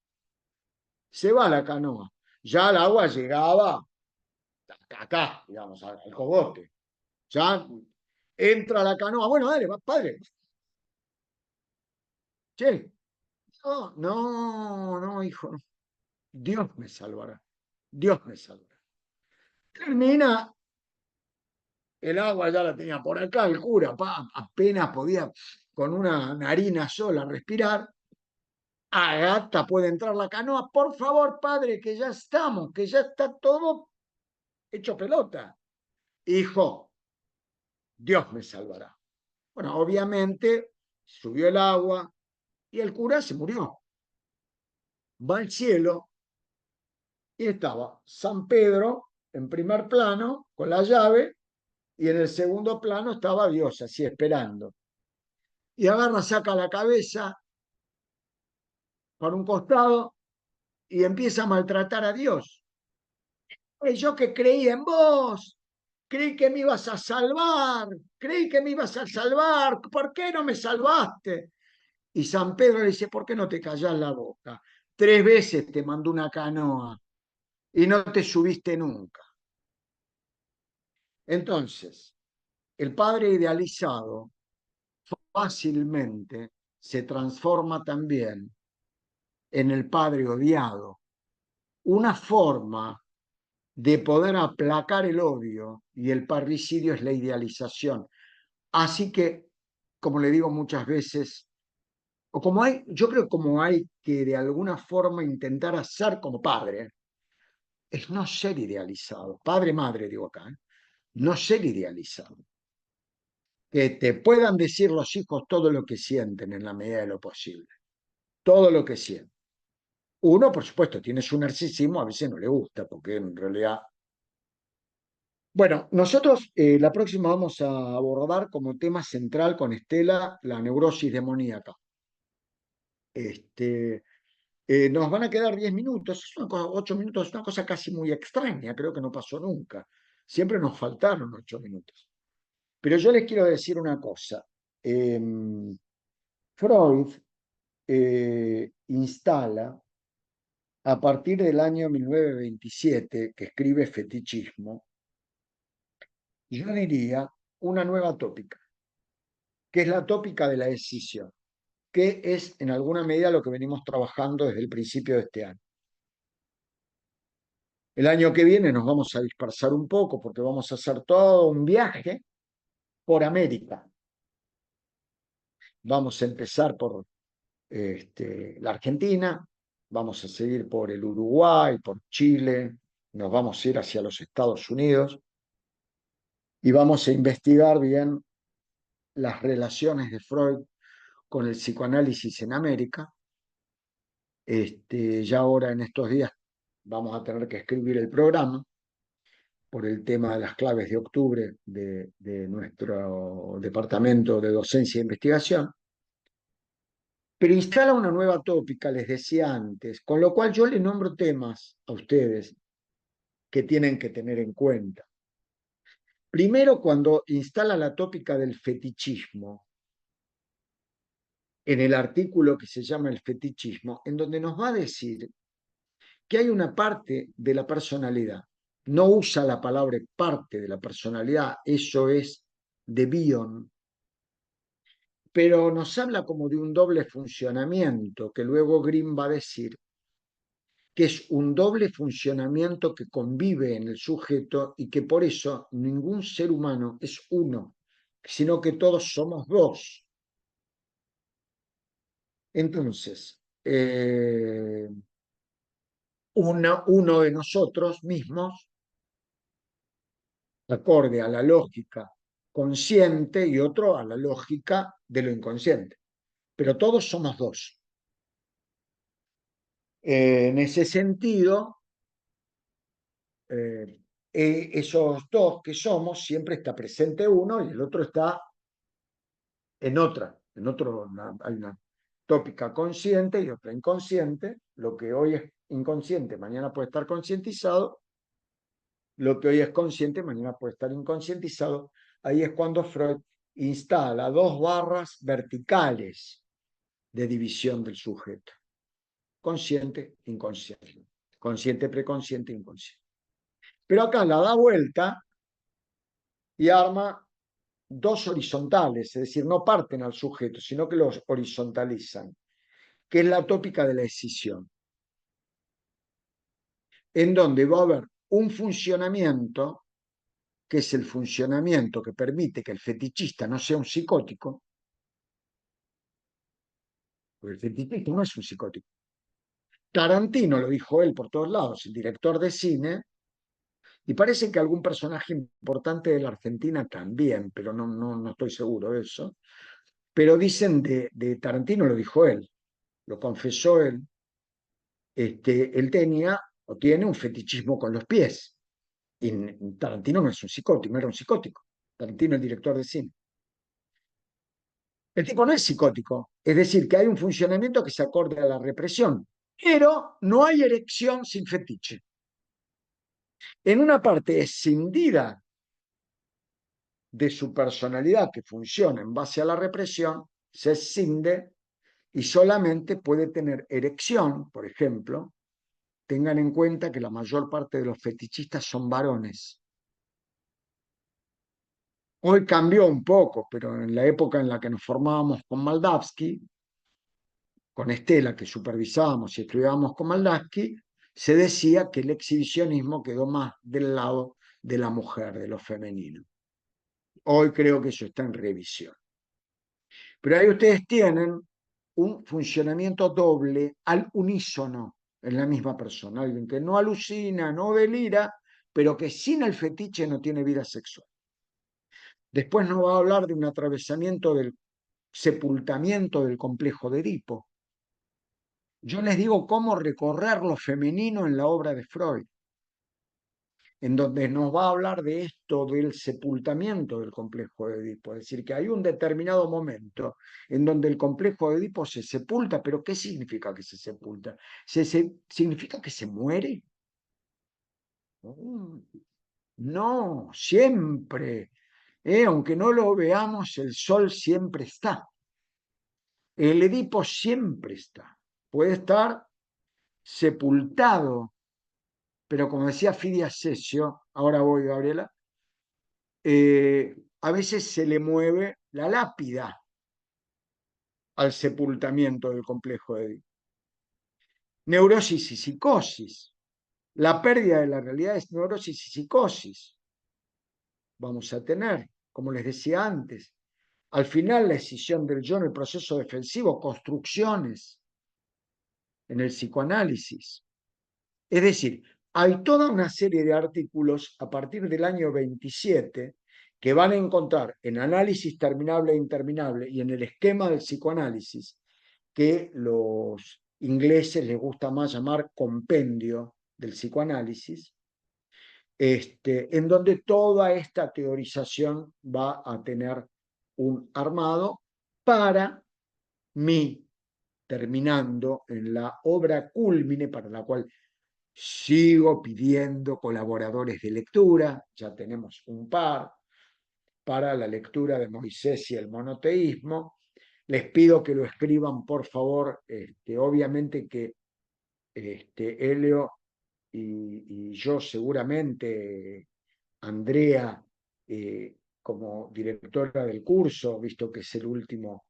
Se va la canoa. Ya el agua llegaba acá, digamos, al cogote. Ya entra la canoa. Bueno, dale, padre. Che, no, no, no, hijo, no. Dios me salvará. Dios me salvará. Termina, el agua ya la tenía por acá, el cura apenas podía con una narina sola respirar. Agata puede entrar la canoa. Por favor, padre, que ya estamos, que ya está todo hecho pelota. Hijo, Dios me salvará. Bueno, obviamente subió el agua y el cura se murió. Va al cielo y estaba San Pedro en primer plano con la llave y en el segundo plano estaba Dios así esperando. Y agarra, saca la cabeza por un costado y empieza a maltratar a Dios. Yo que creí en vos, creí que me ibas a salvar, creí que me ibas a salvar, ¿por qué no me salvaste? Y San Pedro le dice, ¿por qué no te callás la boca? 3 veces te mandó una canoa y no te subiste nunca. Entonces, el padre idealizado fácilmente se transforma también en el padre odiado. Una forma de poder aplacar el odio y el parricidio es la idealización. Así que, como le digo muchas veces, o como hay, yo creo como hay que de alguna forma intentar hacer como padre, es no ser idealizado. Padre, madre, digo acá, no ser idealizado. Que te puedan decir los hijos todo lo que sienten en la medida de lo posible. Todo lo que sienten. Uno, por supuesto, tiene su narcisismo, a veces no le gusta, porque en realidad... Bueno, nosotros la próxima vamos a abordar como tema central con Estela la neurosis demoníaca. Nos van a quedar 10 minutos, 8 minutos, es una cosa casi muy extraña, creo que no pasó nunca. Siempre nos faltaron 8 minutos. Pero yo les quiero decir una cosa. Freud instala a partir del año 1927, que escribe Fetichismo, yo diría una nueva tópica, que es la tópica de la decisión, que es en alguna medida lo que venimos trabajando desde el principio de este año. El año que viene nos vamos a dispersar un poco porque vamos a hacer todo un viaje por América. Vamos a empezar por la Argentina, vamos a seguir por el Uruguay, por Chile, nos vamos a ir hacia los Estados Unidos y vamos a investigar bien las relaciones de Freud con el psicoanálisis en América. Ya ahora en estos días vamos a tener que escribir el programa por el tema de las claves de octubre de nuestro departamento de docencia e investigación. Pero instala una nueva tópica, les decía antes, con lo cual yo les nombro temas a ustedes que tienen que tener en cuenta. Primero, cuando instala la tópica del fetichismo, en el artículo que se llama El fetichismo, en donde nos va a decir que hay una parte de la personalidad. No usa la palabra parte de la personalidad, eso es de Bion, pero nos habla como de un doble funcionamiento, que luego Grimm va a decir que es un doble funcionamiento que convive en el sujeto y que por eso ningún ser humano es uno, sino que todos somos dos. Entonces, uno de nosotros mismos, acorde a la lógica consciente, y otro a la lógica de lo inconsciente. Pero todos somos dos. En ese sentido, esos dos que somos, siempre está presente uno y el otro está en otra. Hay una tópica consciente y otra inconsciente. Lo que hoy es inconsciente, mañana puede estar concientizado. Lo que hoy es consciente, mañana puede estar inconscientizado. Ahí es cuando Freud instala dos barras verticales de división del sujeto. Consciente, inconsciente. Consciente, preconsciente, inconsciente. Pero acá la da vuelta y arma dos horizontales, es decir, no parten al sujeto, sino que los horizontalizan, que es la tópica de la escisión, en donde va a haber un funcionamiento, que es el funcionamiento que permite que el fetichista no sea un psicótico, porque el fetichista no es un psicótico. Tarantino lo dijo él por todos lados, el director de cine, y parece que algún personaje importante de la Argentina también, pero no estoy seguro de eso. Pero dicen de Tarantino, lo dijo él, lo confesó él, él tenía o tiene un fetichismo con los pies. Y Tarantino no es un psicótico, no era un psicótico. Tarantino es el director de cine. El tipo no es psicótico, es decir, que hay un funcionamiento que se acorde a la represión, pero no hay erección sin fetiche. En una parte escindida de su personalidad que funciona en base a la represión, se escinde y solamente puede tener erección, por ejemplo. Tengan en cuenta que la mayor parte de los fetichistas son varones. Hoy cambió un poco, pero en la época en la que nos formábamos con Moldavsky, con Estela, que supervisábamos y estudiábamos con Moldavsky, se decía que el exhibicionismo quedó más del lado de la mujer, de lo femenino. Hoy creo que eso está en revisión. Pero ahí ustedes tienen un funcionamiento doble al unísono en la misma persona. Alguien que no alucina, no delira, pero que sin el fetiche no tiene vida sexual. Después nos va a hablar de un atravesamiento del sepultamiento del complejo de Edipo. Yo les digo cómo recorrer lo femenino en la obra de Freud, en donde nos va a hablar de esto del sepultamiento del complejo de Edipo. Es decir, que hay un determinado momento en donde el complejo de Edipo se sepulta, pero ¿qué significa que se sepulta? ¿Significa que se muere? No, siempre. Aunque no lo veamos, el sol siempre está. El Edipo siempre está. Puede estar sepultado, pero como decía Fidias Cesio, ahora voy, Gabriela, a veces se le mueve la lápida al sepultamiento del complejo de Edipo. Neurosis y psicosis. La pérdida de la realidad es neurosis y psicosis. Vamos a tener, como les decía antes, al final la escisión del yo en el proceso defensivo, construcciones en el psicoanálisis. Es decir, hay toda una serie de artículos a partir del año 27 que van a encontrar en Análisis Terminable e Interminable y en el esquema del psicoanálisis, que los ingleses les gusta más llamar compendio del psicoanálisis, en donde toda esta teorización va a tener un armado para mí, terminando en la obra cúlmine para la cual sigo pidiendo colaboradores de lectura, ya tenemos un par, para la lectura de Moisés y el monoteísmo. Les pido que lo escriban, por favor, obviamente que Helio y yo seguramente, Andrea, como directora del curso, visto que es el último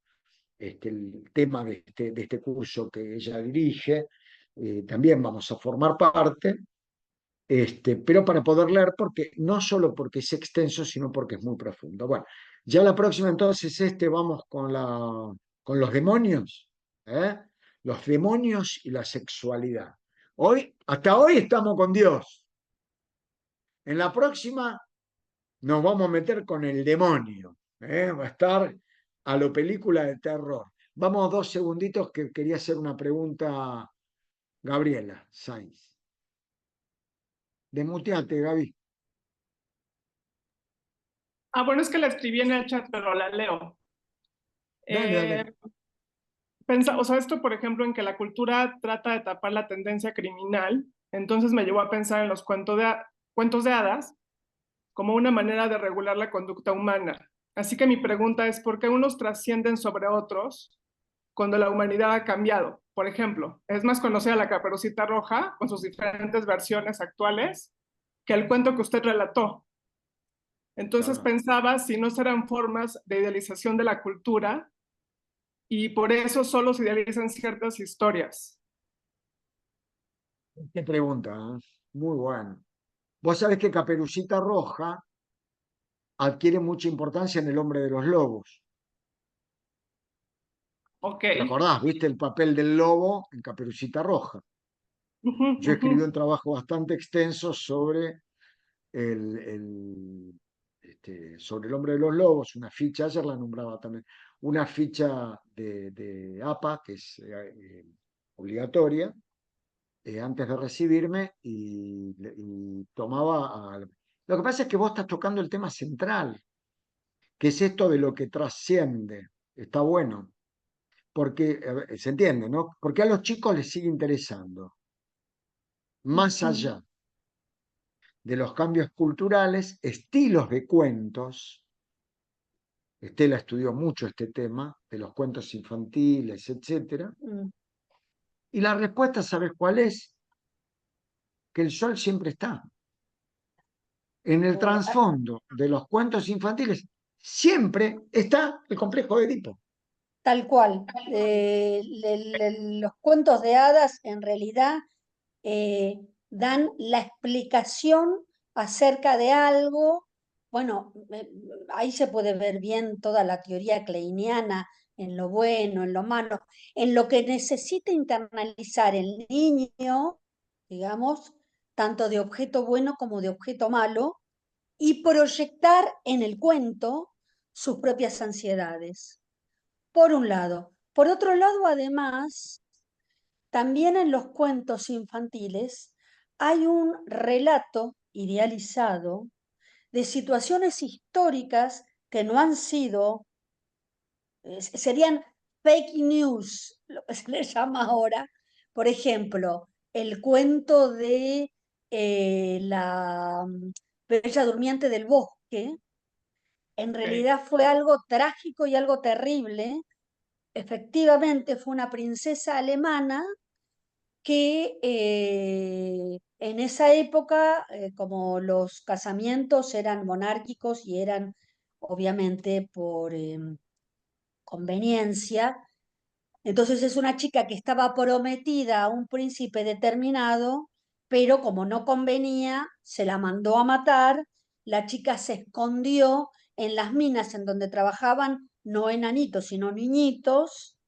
el tema de este curso que ella dirige, también vamos a formar parte, pero para poder leer, porque no solo porque es extenso, sino porque es muy profundo. Bueno, ya la próxima entonces vamos con los demonios, ¿eh? Los demonios y la sexualidad. Hasta hoy estamos con Dios. En la próxima nos vamos a meter con el demonio, ¿eh? Va a estar a lo película de terror. Vamos 2 segunditos que quería hacer una pregunta, Gabriela Sainz. Desmuteate, Gaby. Bueno, es que la escribí en el chat, pero la leo. Dale, dale. O sea, esto, por ejemplo, en que la cultura trata de tapar la tendencia criminal, entonces me llevó a pensar en los cuentos de hadas como una manera de regular la conducta humana. Así que mi pregunta es, ¿por qué unos trascienden sobre otros cuando la humanidad ha cambiado? Por ejemplo, es más conocida la Caperucita Roja, con sus diferentes versiones actuales, que el cuento que usted relató. Entonces Claro. pensaba si no serán formas de idealización de la cultura y por eso solo se idealizan ciertas historias. Qué pregunta, ¿eh? Muy bueno. Vos sabés que Caperucita Roja adquiere mucha importancia en El Hombre de los Lobos. Ok. ¿Te acordás? ¿Viste el papel del lobo en Caperucita Roja? Yo escribí un trabajo bastante extenso sobre sobre el Hombre de los Lobos, una ficha, ayer la nombraba también, una ficha de APA, que es obligatoria, antes de recibirme, y tomaba... Lo que pasa es que vos estás tocando el tema central, que es esto de lo que trasciende. Está bueno, porque se entiende, ¿no? Porque a los chicos les sigue interesando, más allá de los cambios culturales, estilos de cuentos. Estela estudió mucho este tema de los cuentos infantiles, etcétera. Y la respuesta, ¿sabes cuál es? Que el sol siempre está. En el trasfondo de los cuentos infantiles siempre está el complejo de Edipo. Tal cual. Los cuentos de hadas en realidad dan la explicación acerca de algo. Bueno, ahí se puede ver bien toda la teoría kleiniana en lo bueno, en lo malo, en lo que necesita internalizar el niño, digamos, tanto de objeto bueno como de objeto malo, y proyectar en el cuento sus propias ansiedades. Por un lado. Por otro lado, además, también en los cuentos infantiles hay un relato idealizado de situaciones históricas que no han sido, serían fake news, lo que se le llama ahora. Por ejemplo, el cuento de la Bella Durmiente del Bosque, en realidad fue algo trágico y algo terrible. Efectivamente fue una princesa alemana que en esa época, como los casamientos eran monárquicos y eran obviamente por conveniencia, entonces es una chica que estaba prometida a un príncipe determinado, pero como no convenía, se la mandó a matar. La chica se escondió en las minas en donde trabajaban no enanitos, sino niñitos,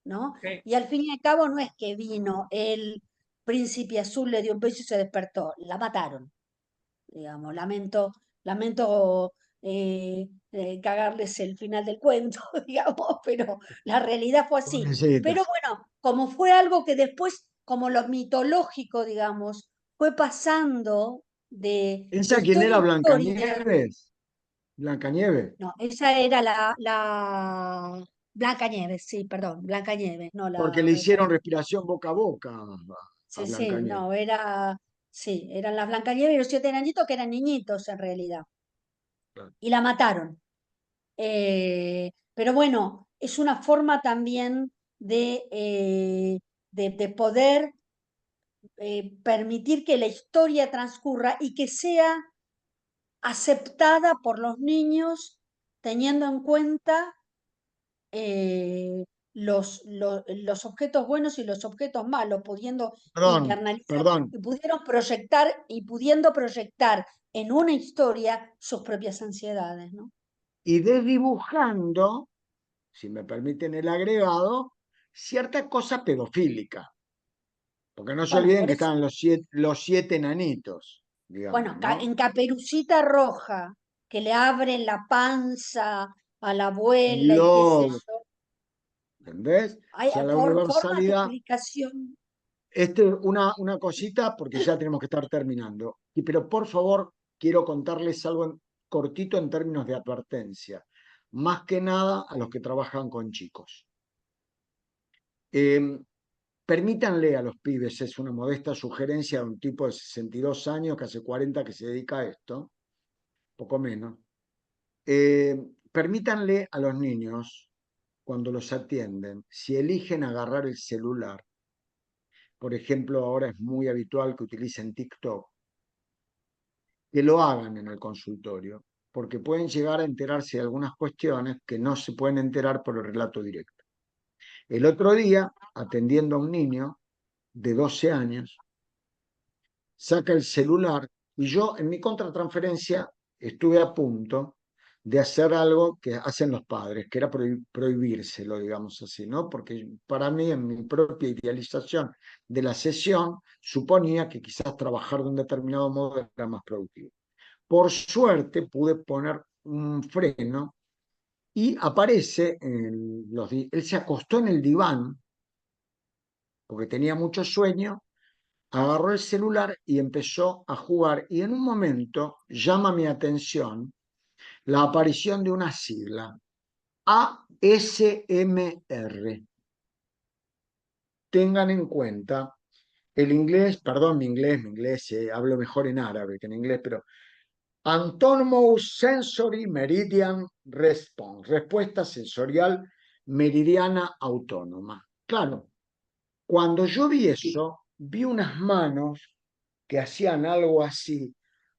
¿no? Okay. Y al fin y al cabo no es que vino el príncipe azul, le dio un beso y se despertó, la mataron, digamos, lamento cagarles el final del cuento, digamos, pero la realidad fue así. Pero Pobrecitas. bueno, como fue algo que después, como lo mitológico, digamos, fue pasando de ¿Esa quién historia era? en historia. ¿Blancanieves? Blancanieves. No, esa era la Blanca Nieves, sí, perdón, Blanca Nieves, no Porque la le Bella hicieron Durmiente. respiración boca a boca a Sí, sí, Blancanieves. no, sí, eran las Blancanieves y los 7 enanitos que eran niñitos en realidad, Claro. y la mataron. Pero bueno, es una forma también de poder permitir que la historia transcurra y que sea aceptada por los niños teniendo en cuenta los objetos buenos y los objetos malos, pudiendo Perdón, internalizar perdón. y pudieron proyectar y pudiendo proyectar en una historia sus propias ansiedades, ¿no? Y desdibujando, si me permiten el agregado, cierta cosa pedofílica. Porque no se Bueno, olviden por que eso, estaban los siete enanitos, digamos, bueno, ¿no? en Caperucita Roja, que le abren la panza a la abuela y qué sé Lo, yo, ¿entendés? O hay sea, la formas de universalidad, explicación. una cosita, porque ya tenemos que estar terminando. Pero por favor, quiero contarles algo cortito en términos de advertencia. Más que nada a los que trabajan con chicos. Permítanle a los pibes, es una modesta sugerencia de un tipo de 62 años, que hace 40 que se dedica a esto, poco menos. Permítanle a los niños, cuando los atienden, si eligen agarrar el celular, por ejemplo, ahora es muy habitual que utilicen TikTok, que lo hagan en el consultorio, porque pueden llegar a enterarse de algunas cuestiones que no se pueden enterar por el relato directo. El otro día, atendiendo a un niño de 12 años, saca el celular y yo en mi contratransferencia estuve a punto de hacer algo que hacen los padres, que era prohibírselo, digamos así, ¿no? Porque para mí, en mi propia idealización de la sesión, suponía que quizás trabajar de un determinado modo era más productivo. Por suerte pude poner un freno y aparece, él se acostó en el diván, porque tenía mucho sueño, agarró el celular y empezó a jugar, y en un momento llama mi atención la aparición de una sigla, ASMR. Tengan en cuenta el inglés, perdón, mi inglés, hablo mejor en árabe que en inglés, pero Autonomous Sensory Meridian Response, respuesta sensorial meridiana autónoma. Claro, cuando yo vi eso, vi unas manos que hacían algo así.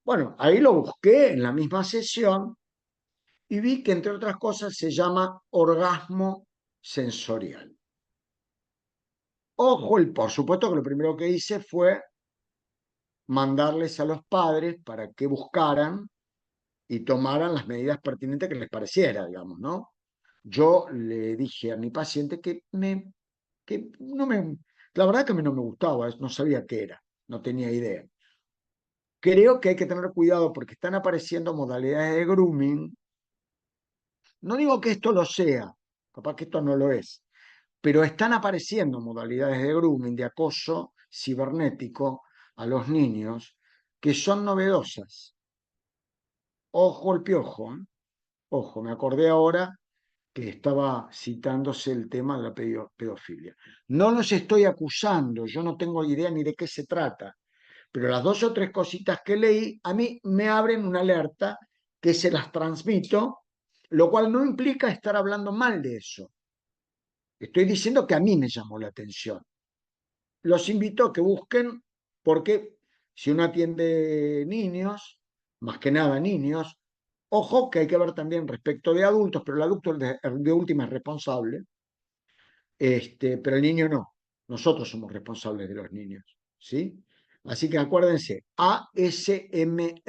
Bueno, ahí lo busqué en la misma sesión y vi que, entre otras cosas, se llama orgasmo sensorial. Ojo, por supuesto que lo primero que hice fue mandarles a los padres para que buscaran y tomaran las medidas pertinentes que les pareciera, digamos, ¿no? Yo le dije a mi paciente que no me, la verdad que a mí no me gustaba, no sabía qué era, no tenía idea. Creo que hay que tener cuidado porque están apareciendo modalidades de grooming. No digo que esto lo sea, capaz que esto no lo es, pero están apareciendo modalidades de grooming, de acoso cibernético a los niños que son novedosas. Ojo el piojo, ¿eh? Ojo, me acordé ahora que estaba citándose el tema de la pedofilia. No los estoy acusando, yo no tengo idea ni de qué se trata, pero las 2 o 3 cositas que leí a mí me abren una alerta que se las transmito, lo cual no implica estar hablando mal de eso. Estoy diciendo que a mí me llamó la atención. Los invito a que busquen, porque si uno atiende niños, más que nada niños, ojo que hay que ver también respecto de adultos, pero el adulto de última es responsable, pero el niño no. Nosotros somos responsables de los niños, ¿sí? Así que acuérdense, ASMR.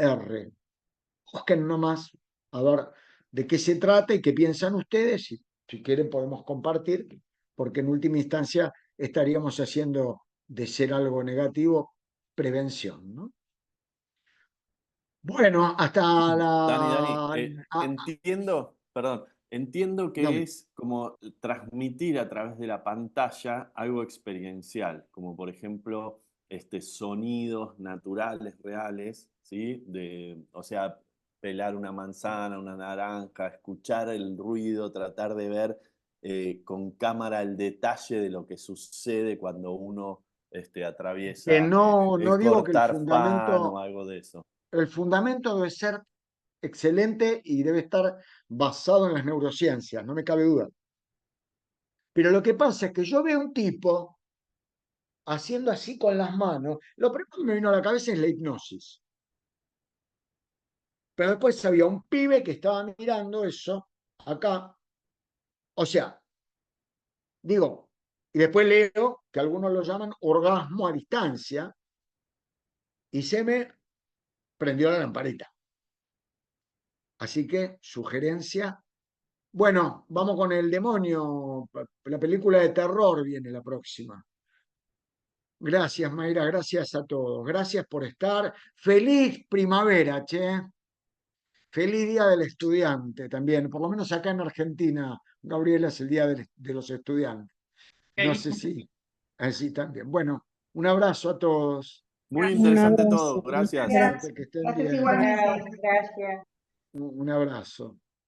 Busquen nomás a ver de qué se trata y qué piensan ustedes. Si quieren podemos compartir, porque en última instancia estaríamos haciendo de ser algo negativo prevención, ¿no? Bueno, hasta Dani, ah, entiendo, perdón, entiendo que dígame. es como transmitir a través de la pantalla algo experiencial, como por ejemplo sonidos naturales, reales, ¿sí? O sea, pelar una manzana, una naranja, escuchar el ruido, tratar de ver con cámara el detalle de lo que sucede cuando uno Que atraviesa no digo que cortar pan o algo de eso. el fundamento debe ser excelente y debe estar basado en las neurociencias, no me cabe duda. Pero lo que pasa es que yo veo un tipo haciendo así con las manos, lo primero que me vino a la cabeza es la hipnosis. Pero después había un pibe que estaba mirando eso acá. O sea, digo, y después leo que algunos lo llaman orgasmo a distancia y se me prendió la lamparita. Así que, sugerencia. Bueno, vamos con el demonio. La película de terror viene la próxima. Gracias, Mayra, gracias a todos. Gracias por estar. Feliz primavera, che. Feliz Día del Estudiante también. Por lo menos acá en Argentina, Gabriela, es el Día de los Estudiantes. No sé si así también. Bueno, Un abrazo a todos. Muy Un interesante abrazo. todo, gracias. Gracias. Que estén Gracias bien. igualmente. Gracias. Un abrazo.